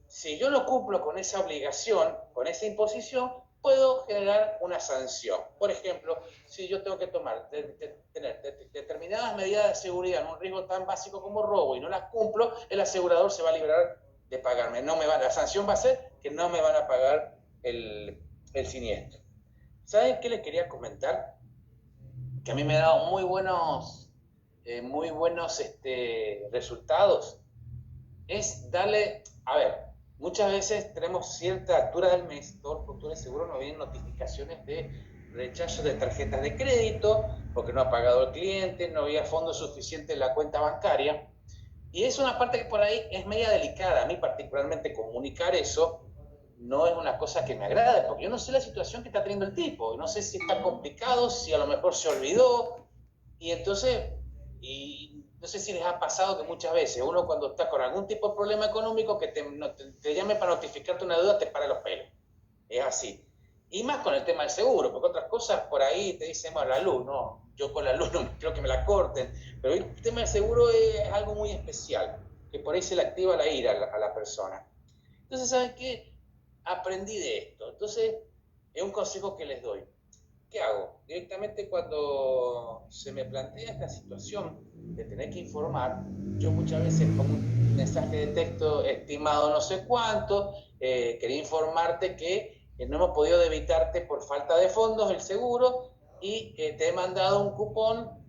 si yo no cumplo con esa obligación, con esa imposición, puedo generar una sanción. Por ejemplo, si yo tengo que tener determinadas medidas de seguridad en un riesgo tan básico como robo y no las cumplo, el asegurador se va a librar de pagarme. La sanción va a ser que no me van a pagar el siniestro. ¿Saben qué les quería comentar? Que a mí me ha dado muy buenos resultados. Es darle, a ver, muchas veces tenemos cierta altura del mes, todos los productores de seguro nos vienen notificaciones de rechazo de tarjetas de crédito, porque no ha pagado el cliente, no había fondos suficientes en la cuenta bancaria. Y es una parte que por ahí es media delicada. A mí particularmente comunicar eso no es una cosa que me agrade, porque yo no sé la situación que está teniendo el tipo, no sé si está complicado, si a lo mejor se olvidó, y entonces, no sé si les ha pasado que muchas veces uno cuando está con algún tipo de problema económico que te llame para notificarte una deuda te para los pelos, es así. Y más con el tema del seguro, porque otras cosas por ahí te dicen, bueno, la luz, no, yo con la luz no creo que me la corten, pero el tema del seguro es algo muy especial, que por ahí se le activa la ira a la persona. Entonces, ¿saben qué? Aprendí de esto. Entonces, es un consejo que les doy. ¿Qué hago? Directamente cuando se me plantea esta situación de tener que informar, yo muchas veces pongo un mensaje de texto, estimado no sé cuánto, quería informarte que no hemos podido debitarte por falta de fondos el seguro y te he mandado un cupón,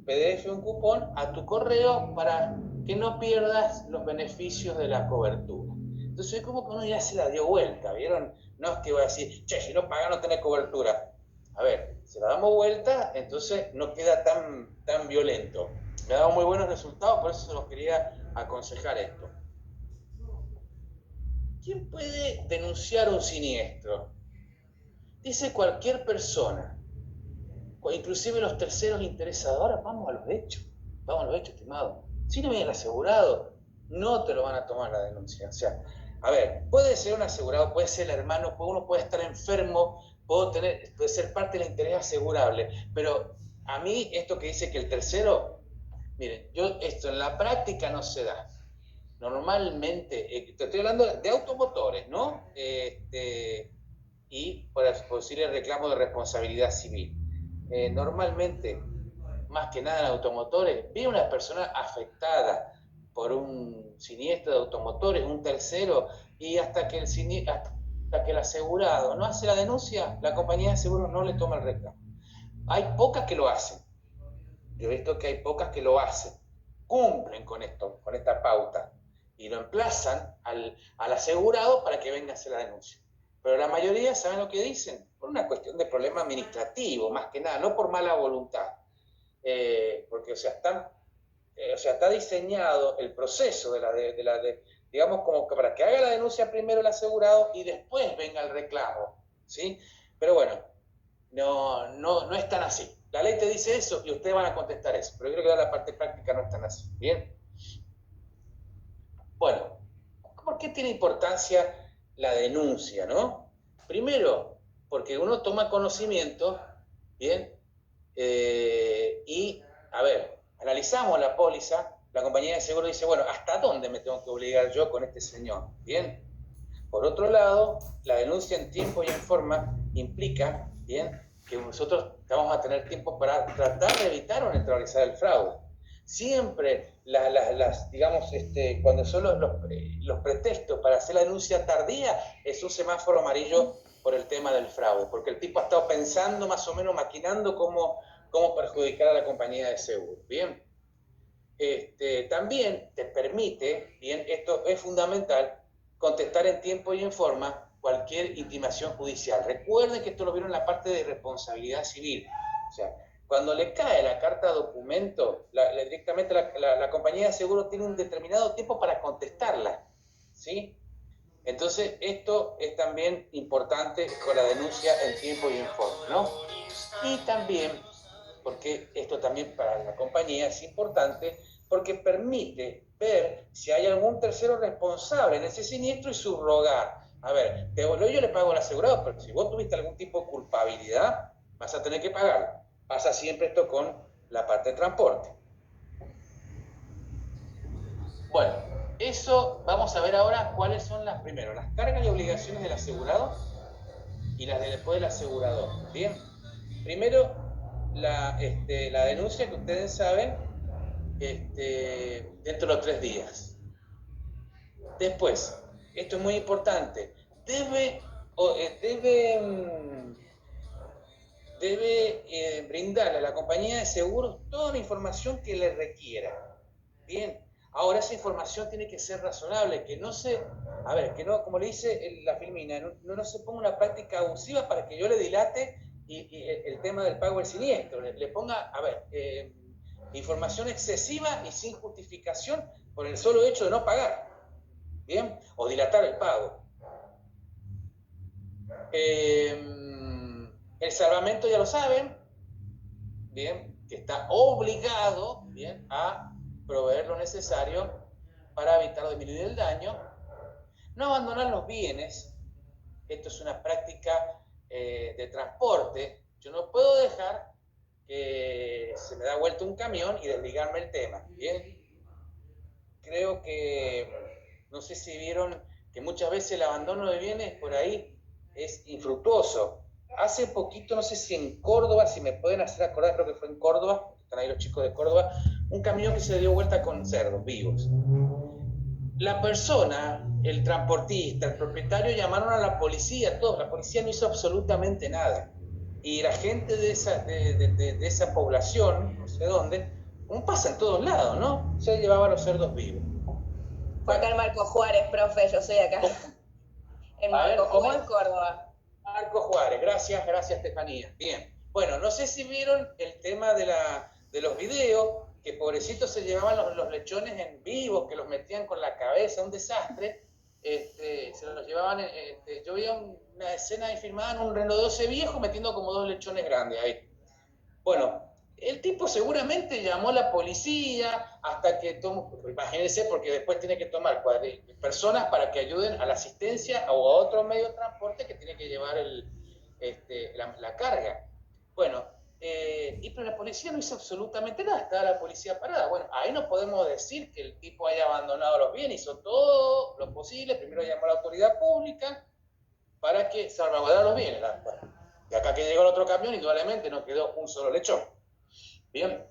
PDF, un cupón a tu correo para que no pierdas los beneficios de la cobertura. Entonces es como que uno ya se la dio vuelta, ¿vieron? No es que voy a decir, che, si no pagas no tenés cobertura. A ver, si la damos vuelta, entonces no queda tan violento. Me ha dado muy buenos resultados, por eso se los quería aconsejar esto. ¿Quién puede denunciar un siniestro? Dice cualquier persona, inclusive los terceros interesados. Ahora vamos a los hechos, estimado. Si no viene el asegurado, no te lo van a tomar la denuncia. O sea, a ver, puede ser un asegurado, puede ser el hermano, uno puede estar enfermo, puede ser parte del interés asegurable, pero a mí esto que dice que el tercero, miren, esto en la práctica no se da. Normalmente, te estoy hablando de automotores, ¿no? Y por decir el reclamo de responsabilidad civil. Normalmente, más que nada en automotores, viene una persona afectada por un siniestro de automotores, un tercero, y hasta que el asegurado no hace la denuncia, la compañía de seguros no le toma el reclamo. Hay pocas que lo hacen. Yo he visto que hay pocas que lo hacen. Cumplen con esta pauta, y lo emplazan al asegurado para que venga a hacer la denuncia. Pero la mayoría, ¿saben lo que dicen? Por una cuestión de problema administrativo, más que nada, no por mala voluntad. Porque, está diseñado el proceso digamos, como que para que haga la denuncia primero el asegurado y después venga el reclamo, ¿sí? Pero bueno, no es tan así. La ley te dice eso y ustedes van a contestar eso, pero yo creo que la parte práctica no es tan así, ¿bien? Bueno, ¿por qué tiene importancia la denuncia, no? Primero, porque uno toma conocimiento, ¿bien? Y, a ver, analizamos la póliza, la compañía de seguro dice, bueno, ¿hasta dónde me tengo que obligar yo con este señor? ¿Bien? Por otro lado, la denuncia en tiempo y en forma implica, ¿bien?, que nosotros vamos a tener tiempo para tratar de evitar o neutralizar el fraude. Siempre, digamos, cuando son los pretextos para hacer la denuncia tardía, es un semáforo amarillo por el tema del fraude, porque el tipo ha estado pensando, más o menos maquinando cómo perjudicar a la compañía de seguro. Bien, también te permite, bien, esto es fundamental, contestar en tiempo y en forma cualquier intimación judicial. Recuerden que esto lo vieron en la parte de responsabilidad civil. O sea, cuando le cae la carta documento, directamente la compañía de seguro tiene un determinado tiempo para contestarla, ¿sí? Entonces, esto es también importante con la denuncia en tiempo y en forma, ¿no? Y también, porque esto también para la compañía es importante, porque permite ver si hay algún tercero responsable en ese siniestro y subrogar. A ver, yo le pago al asegurado, pero si vos tuviste algún tipo de culpabilidad, vas a tener que pagarlo. Pasa siempre esto con la parte de transporte. Bueno, eso vamos a ver ahora cuáles son las cargas y obligaciones del asegurado y las de después del asegurador. Bien, primero la denuncia que ustedes saben dentro de los 3 días. Después, esto es muy importante, debe brindarle a la compañía de seguros toda la información que le requiera. Bien, ahora esa información tiene que ser razonable, que no se, que no, como le dice la Filmina, no se ponga una práctica abusiva para que yo le dilate y el tema del pago del siniestro, le ponga, información excesiva y sin justificación por el solo hecho de no pagar, bien, o dilatar el pago. El salvamento ya lo saben, bien, que está obligado, bien, a proveer lo necesario para evitar o disminuir el daño. No abandonar los bienes, esto es una práctica de transporte. Yo no puedo dejar que se me da vuelta un camión y desligarme el tema, bien. Creo que, no sé si vieron que muchas veces el abandono de bienes por ahí es infructuoso. Hace poquito, no sé si en Córdoba, si me pueden hacer acordar, creo que fue en Córdoba, están ahí los chicos de Córdoba, un camión que se dio vuelta con cerdos vivos. La persona, el transportista, el propietario llamaron a la policía, todos, la policía no hizo absolutamente nada. Y la gente de esa población, no sé dónde, como pasa en todos lados, ¿no? Se llevaba los cerdos vivos. Fue acá en Marco Juárez, profe, yo soy acá. En Marco Juárez, Córdoba. Marco Juárez, gracias Estefanía. Bien, bueno, no sé si vieron el tema de los videos, que pobrecitos se llevaban los lechones en vivo, que los metían con la cabeza, un desastre, se los llevaban, yo vi una escena ahí filmada en un Renault 12 viejo metiendo como 2 lechones grandes ahí. Bueno, el tipo seguramente llamó a la policía hasta que tomó, imagínense, porque después tiene que tomar personas para que ayuden a la asistencia o a otro medio de transporte que tiene que llevar la carga. Bueno, pero la policía no hizo absolutamente nada, estaba la policía parada. Bueno, ahí no podemos decir que el tipo haya abandonado los bienes, hizo todo lo posible, primero llamó a la autoridad pública para que salvaguardara los bienes. De acá que llegó el otro camión, indudablemente no quedó un solo lechón. Bien,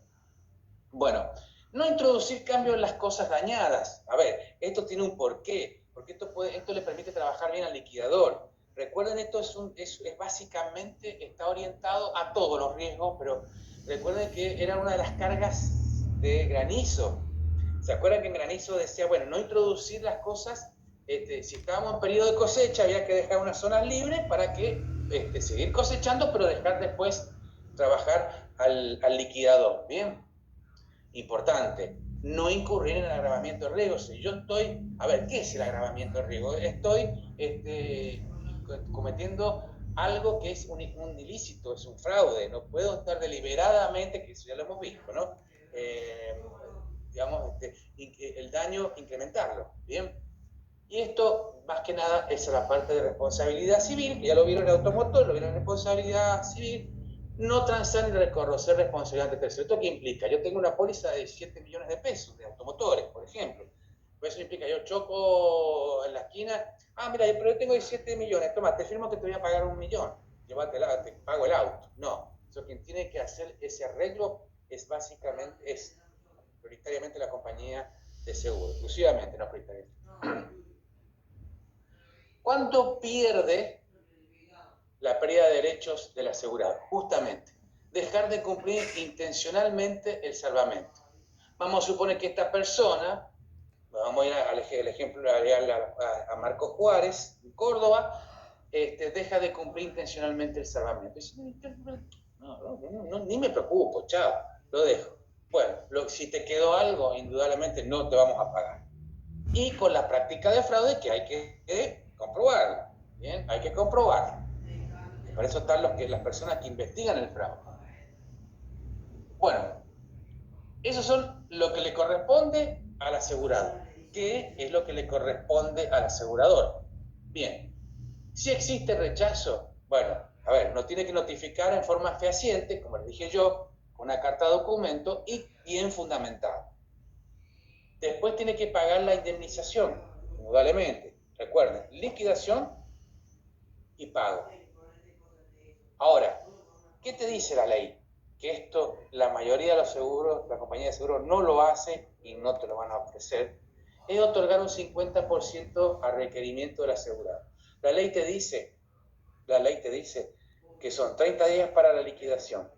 bueno, no introducir cambios en las cosas dañadas. A ver, esto tiene un porqué, porque esto le permite trabajar bien al liquidador. Recuerden, esto es básicamente, está orientado a todos los riesgos, pero recuerden que era una de las cargas de granizo. ¿Se acuerdan que en granizo decía, bueno, no introducir las cosas, si estábamos en periodo de cosecha había que dejar unas zonas libres para que seguir cosechando, pero dejar después trabajar al liquidador? Bien, importante, no incurrir en el agravamiento de riesgo. Si yo estoy, a ver, ¿qué es el agravamiento de riesgo? Estoy cometiendo algo que es un ilícito, es un fraude, no puedo estar deliberadamente, que eso ya lo hemos visto, ¿no? El daño, incrementarlo, ¿bien? Y esto, más que nada, es la parte de responsabilidad civil, que ya lo vieron en automotor, lo vieron en responsabilidad civil, no transar ni reconocer responsabilidad de tercero. ¿Esto qué implica? Yo tengo una póliza de 17 millones de pesos de automotores, por ejemplo. Eso implica, yo choco en la esquina, mira, pero yo tengo 17 millones, toma, te firmo que te voy a pagar 1 millón, llévatela, te pago el auto. No, eso quien tiene que hacer ese arreglo es prioritariamente la compañía de seguro, exclusivamente, no prioritariamente. ¿Cuánto pierde la pérdida de derechos del asegurado? Justamente, dejar de cumplir intencionalmente el salvamento. Vamos a suponer que esta persona, vamos a ir al ejemplo a Marco Juárez, en Córdoba, deja de cumplir intencionalmente el salvamento. Dice, no, ni me preocupo, chao, lo dejo. Bueno, si te quedó algo, indudablemente no te vamos a pagar. Y con la práctica de fraude que hay que comprobarlo, ¿bien? Hay que comprobarlo. Y para eso están las personas que investigan el fraude. Bueno, esos son lo que le corresponde al asegurado. ¿Qué es lo que le corresponde al asegurador? Bien, si existe rechazo, bueno, a ver, nos tiene que notificar en forma fehaciente, como les dije yo, con una carta de documento y bien fundamentada. Después tiene que pagar la indemnización, indudablemente. Recuerden, liquidación y pago. Ahora, ¿qué te dice la ley? Que esto, la mayoría de los seguros, la compañía de seguros no lo hace y no te lo van a ofrecer, es otorgar un 50% a requerimiento del asegurado. La ley te dice que son 30 días para la liquidación.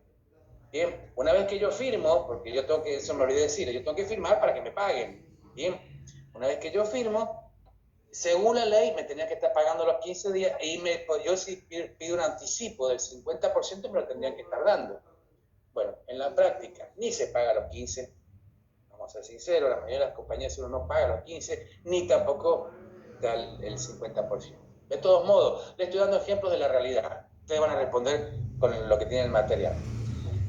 Bien, una vez que yo firmo, porque yo tengo que, eso me olvidé decir, yo tengo que firmar para que me paguen. Bien, una vez que yo firmo, según la ley me tenía que estar pagando los 15 días y yo si pido un anticipo del 50% me lo tendrían que estar dando. Bueno, en la práctica ni se paga los 15, vamos a ser sinceros, la mayoría de las compañías de seguro no pagan los 15, ni tampoco da el 50%. De todos modos, les estoy dando ejemplos de la realidad. Ustedes van a responder con lo que tienen el material.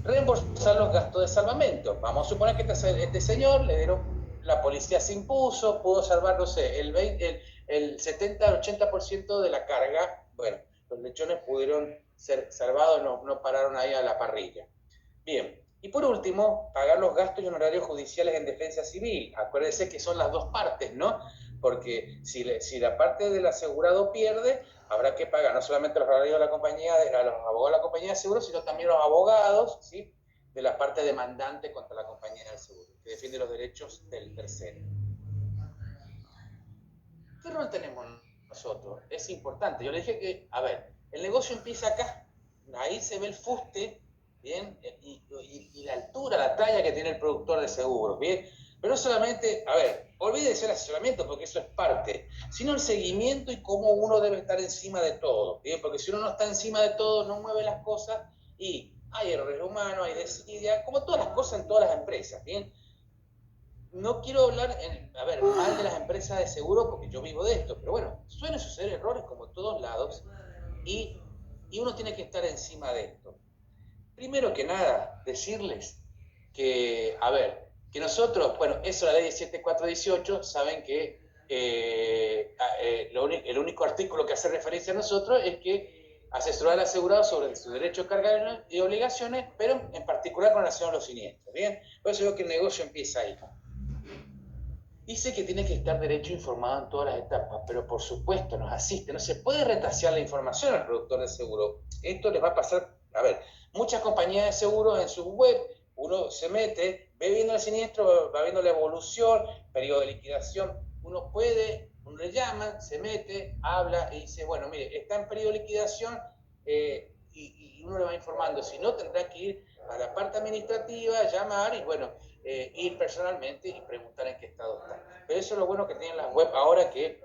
Reembolsar los gastos de salvamento. Vamos a suponer que este señor le dieron, la policía se impuso, pudo salvar, no sé, el 70 al 80% de la carga. Bueno, los lechones pudieron ser salvados, no pararon ahí a la parrilla. Bien, y por último, pagar los gastos y honorarios judiciales en defensa civil. Acuérdense que son las dos partes, ¿no? Porque si la parte del asegurado pierde, habrá que pagar no solamente los honorarios de la compañía, a los abogados de la compañía de seguro, sino también los abogados, ¿sí?, de la parte demandante contra la compañía del seguro, que defiende los derechos del tercero. ¿Qué rol tenemos nosotros? Es importante. Yo le dije que, a ver, el negocio empieza acá, ahí se ve el fuste, ¿bien? Y la altura, la talla que tiene el productor de seguros, ¿bien? Pero no solamente, a ver, olvídese el asesoramiento porque eso es parte, sino el seguimiento y cómo uno debe estar encima de todo, ¿bien? Porque si uno no está encima de todo, no mueve las cosas y hay errores humanos, hay desidia, como todas las cosas en todas las empresas, ¿bien? No quiero hablar, mal de las empresas de seguro porque yo vivo de esto, pero bueno, suelen suceder errores como en todos lados y uno tiene que estar encima de esto. Primero que nada, decirles que, que nosotros, bueno, eso la ley 7418, saben que el único artículo que hace referencia a nosotros es que asesorar al asegurado sobre su derecho de carga y obligaciones, pero en particular con relación a los siniestros, ¿bien? Por eso digo que el negocio empieza ahí. Dice que tiene que estar derecho informado en todas las etapas, pero por supuesto nos asiste, no se puede retasear la información al productor de seguro. Esto les va a pasar, muchas compañías de seguros en su web, uno se mete, ve viendo el siniestro, va viendo la evolución, periodo de liquidación, uno le llama, se mete, habla y dice, bueno, mire, está en periodo de liquidación y uno le va informando, si no tendrá que ir a la parte administrativa, llamar y bueno, ir personalmente y preguntar en qué estado está. Pero eso es lo bueno que tienen las web ahora que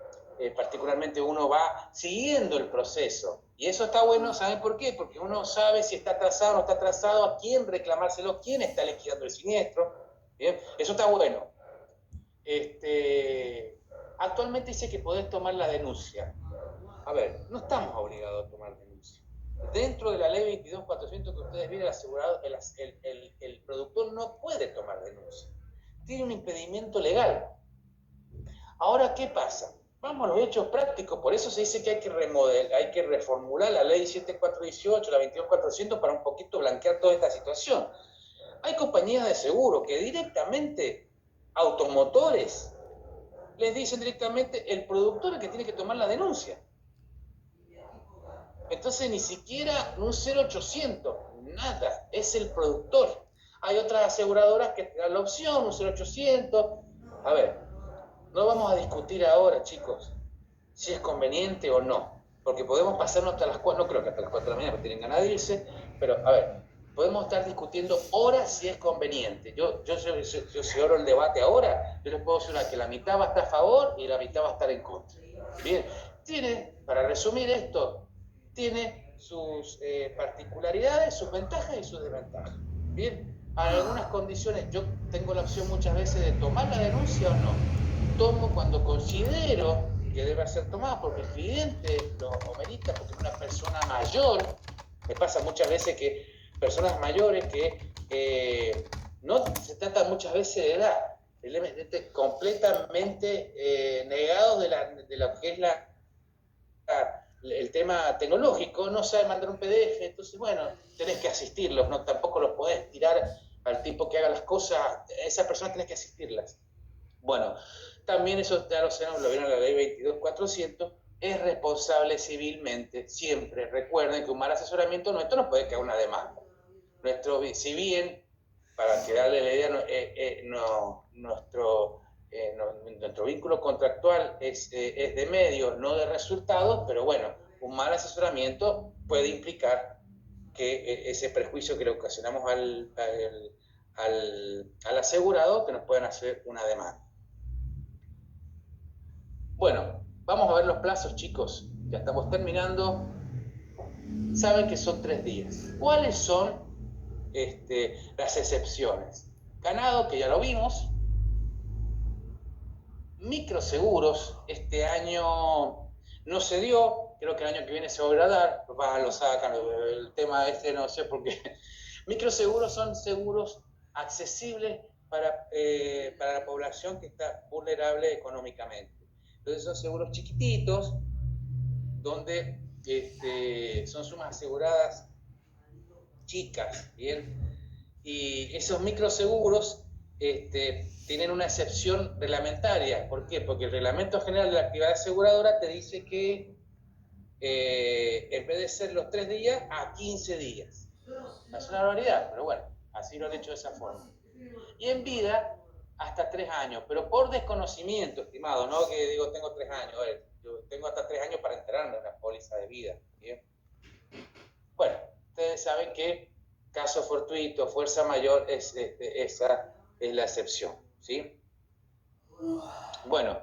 particularmente uno va siguiendo el proceso. Y eso está bueno, ¿saben por qué? Porque uno sabe si está atrasado o no está atrasado, a quién reclamárselo, quién está liquidando el siniestro. ¿Bien? Eso está bueno. Actualmente dice que podés tomar la denuncia. No estamos obligados a tomar denuncia. Dentro de la ley 22.400 que ustedes vieron, asegurado, el productor no puede tomar denuncia. Tiene un impedimento legal. Ahora, ¿qué pasa? Vamos a los hechos prácticos, por eso se dice que hay que reformular la ley 7418, la 22400 para un poquito blanquear toda esta situación. Hay compañías de seguro que directamente, automotores, les dicen directamente el productor es el que tiene que tomar la denuncia. Entonces ni siquiera un 0800, nada, es el productor. Hay otras aseguradoras que te dan la opción, un 0800. No vamos a discutir ahora, chicos, si es conveniente o no, porque podemos pasarnos hasta las 4, no creo que hasta las 4 de la mañana, porque tienen ganas de irse, pero podemos estar discutiendo horas si es conveniente. Yo si abro el debate ahora, yo les puedo decir que la mitad va a estar a favor y la mitad va a estar en contra. Bien, para resumir esto, tiene sus particularidades, sus ventajas y sus desventajas. Bien, en algunas condiciones yo tengo la opción muchas veces de tomar la denuncia o no. Tomo cuando considero que debe ser tomada porque el cliente lo amerita, porque es una persona mayor. Me pasa muchas veces que personas mayores que no se trata muchas veces de edad. El MST completamente negado de lo que es el tema tecnológico, no sabe mandar un PDF, entonces bueno, tenés que asistirlos, no tampoco los podés tirar al tipo que haga las cosas, esa persona tenés que asistirlas. Bueno, también eso ya lo sabemos, lo vieron en la ley 22.400, es responsable civilmente, siempre. Recuerden que un mal asesoramiento nuestro no puede caer una demanda. Si bien, para que darle la idea, nuestro vínculo contractual es de medios, no de resultados, pero bueno, un mal asesoramiento puede implicar que ese perjuicio que le ocasionamos al asegurado, que nos puedan hacer una demanda. Bueno, vamos a ver los plazos, chicos. Ya estamos terminando. Saben que son 3 días. ¿Cuáles son las excepciones? Ganado, que ya lo vimos. Microseguros, este año no se dio. Creo que el año que viene se va a dar. Lo sacan. El tema no sé por qué. Microseguros son seguros accesibles para la población que está vulnerable económicamente. Entonces son seguros chiquititos, donde son sumas aseguradas chicas, ¿bien? Y esos microseguros tienen una excepción reglamentaria. ¿Por qué? Porque el Reglamento General de la Actividad Aseguradora te dice que en vez de ser los 3 días, a 15 días. No es una barbaridad, pero bueno, así lo han hecho de esa forma. Y en vida, hasta 3 años, pero por desconocimiento, estimado, no que digo tengo 3 años, yo tengo hasta 3 años para enterarme en la póliza de vida, ¿bien? Bueno, ustedes saben que caso fortuito, fuerza mayor, esa es la excepción, ¿sí? Bueno,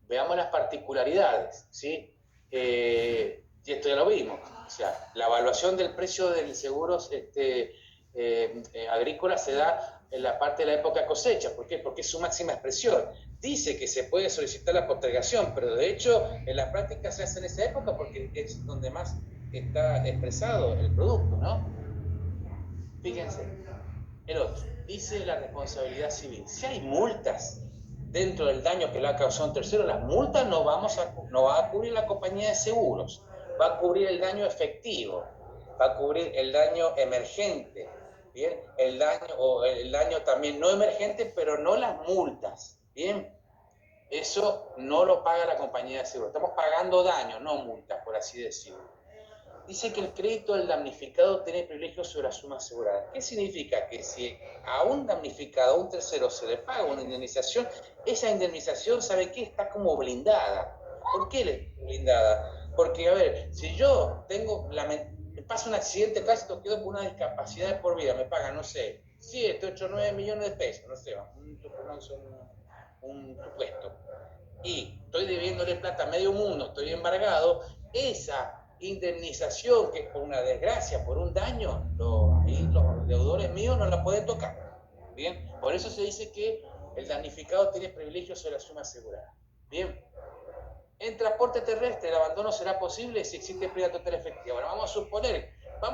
veamos las particularidades, ¿sí? Y esto ya lo vimos, o sea, la evaluación del precio del seguros agrícola se da en la parte de la época cosecha. ¿Por qué? Porque es su máxima expresión. Dice que se puede solicitar la postergación, pero de hecho en la práctica se hace en esa época porque es donde más está expresado el producto, ¿no? Fíjense, el otro, dice la responsabilidad civil. Si hay multas dentro del daño que le ha causado un tercero, las multas no va a cubrir la compañía de seguros, va a cubrir el daño efectivo, va a cubrir el daño emergente, ¿bien? El daño también no emergente, pero no las multas, ¿bien? Eso no lo paga la compañía de seguros. Estamos pagando daño, no multas, por así decirlo. Dice que el crédito del damnificado tiene privilegio sobre la suma asegurada. ¿Qué significa? Que si a un damnificado, a un tercero, se le paga una indemnización, esa indemnización, ¿sabe qué? Está como blindada. ¿Por qué blindada? Porque, a ver, si yo me pasa un accidente trágico, quedo con una discapacidad de por vida, me pagan, no sé, 7, 8, 9 millones de pesos, no sé, un supuesto. Y estoy debiéndole plata a medio mundo, estoy embargado, esa indemnización, que es por una desgracia, por un daño, ahí los deudores míos no la pueden tocar. Bien, por eso se dice que el damnificado tiene privilegio sobre la suma asegurada. Bien, en transporte terrestre el abandono será posible si existe pérdida total efectiva. Bueno, vamos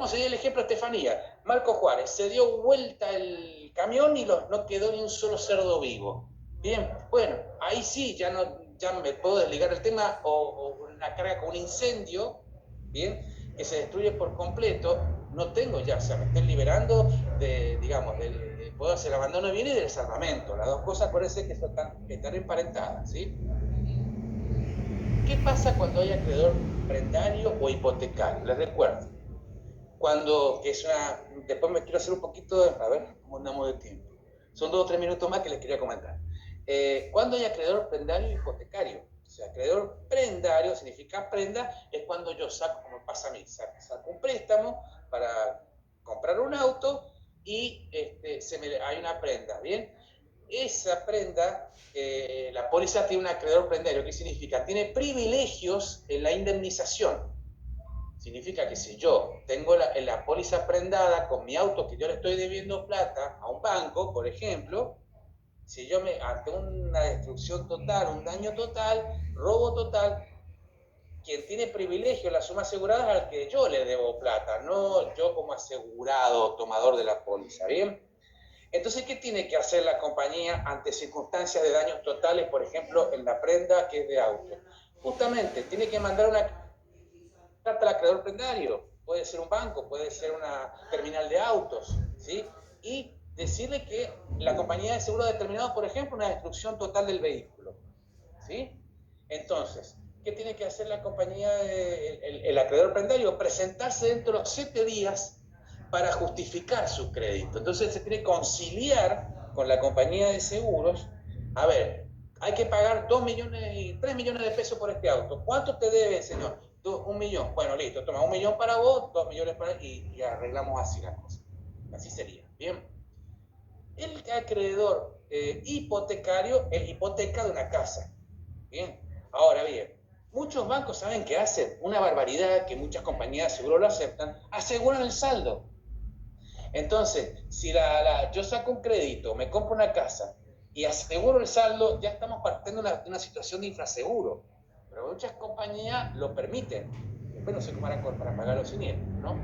a seguir el ejemplo de Estefanía. Marco Juárez, se dio vuelta el camión y no quedó ni un solo cerdo vivo. Bien, bueno, ahí sí, ya me puedo desligar el tema, o una carga con un incendio, bien, que se destruye por completo, no tengo ya, o sea, me estén liberando puedo hacer el abandono de bienes y del desarmamento. Las dos cosas parece que están emparentadas, ¿sí? ¿Qué pasa cuando hay acreedor prendario o hipotecario? Les recuerdo, después me quiero hacer un poquito a ver cómo andamos de tiempo. Son 2 o 3 minutos más que les quería comentar. Cuando hay acreedor prendario o hipotecario, o sea, acreedor prendario significa prenda, es cuando yo saco, como pasa a mí, saco un préstamo para comprar un auto y hay una prenda, ¿bien? Esa prenda, la póliza tiene un acreedor prendario. ¿Qué significa? Tiene privilegios en la indemnización. Significa que si yo tengo la póliza prendada con mi auto que yo le estoy debiendo plata a un banco, por ejemplo, si yo ante una destrucción total, un daño total, robo total, quien tiene privilegio en la suma asegurada es al que yo le debo plata, no yo como asegurado, tomador de la póliza, ¿bien? Entonces, ¿qué tiene que hacer la compañía ante circunstancias de daños totales, por ejemplo, en la prenda que es de auto? Justamente, tiene que mandar una carta al acreedor prendario. Puede ser un banco, puede ser una terminal de autos, ¿sí? Y decirle que la compañía de seguro ha determinado, por ejemplo, una destrucción total del vehículo, ¿sí? Entonces, ¿qué tiene que hacer la compañía, el acreedor prendario? Presentarse dentro de los 7 días para justificar su crédito. Entonces se tiene que conciliar con la compañía de seguros. A ver, hay que pagar 2 millones y 3 millones de pesos por este auto. ¿Cuánto te debe, señor? 1 millón. Bueno, listo, toma 1 millón para vos, 2 millones para... y arreglamos así la cosa. Así sería. Bien. El acreedor hipotecario es hipoteca de una casa. Bien. Ahora bien, muchos bancos saben que hacen una barbaridad que muchas compañías de seguro lo aceptan, aseguran el saldo. Entonces, si yo saco un crédito, me compro una casa y aseguro el saldo, ya estamos partiendo de una situación de infraseguro. Pero muchas compañías lo permiten. Después no se cobran para pagar los siniestros, ¿no?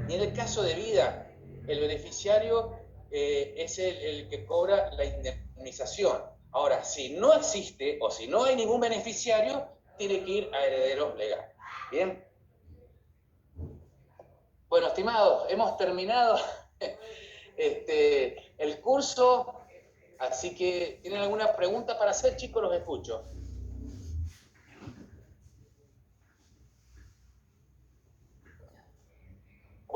Y en el caso de vida, el beneficiario es el que cobra la indemnización. Ahora, si no existe o si no hay ningún beneficiario, tiene que ir a herederos legales. ¿Bien? Bueno, estimados, hemos terminado el curso, así que ¿tienen alguna pregunta para hacer, chicos? Los escucho.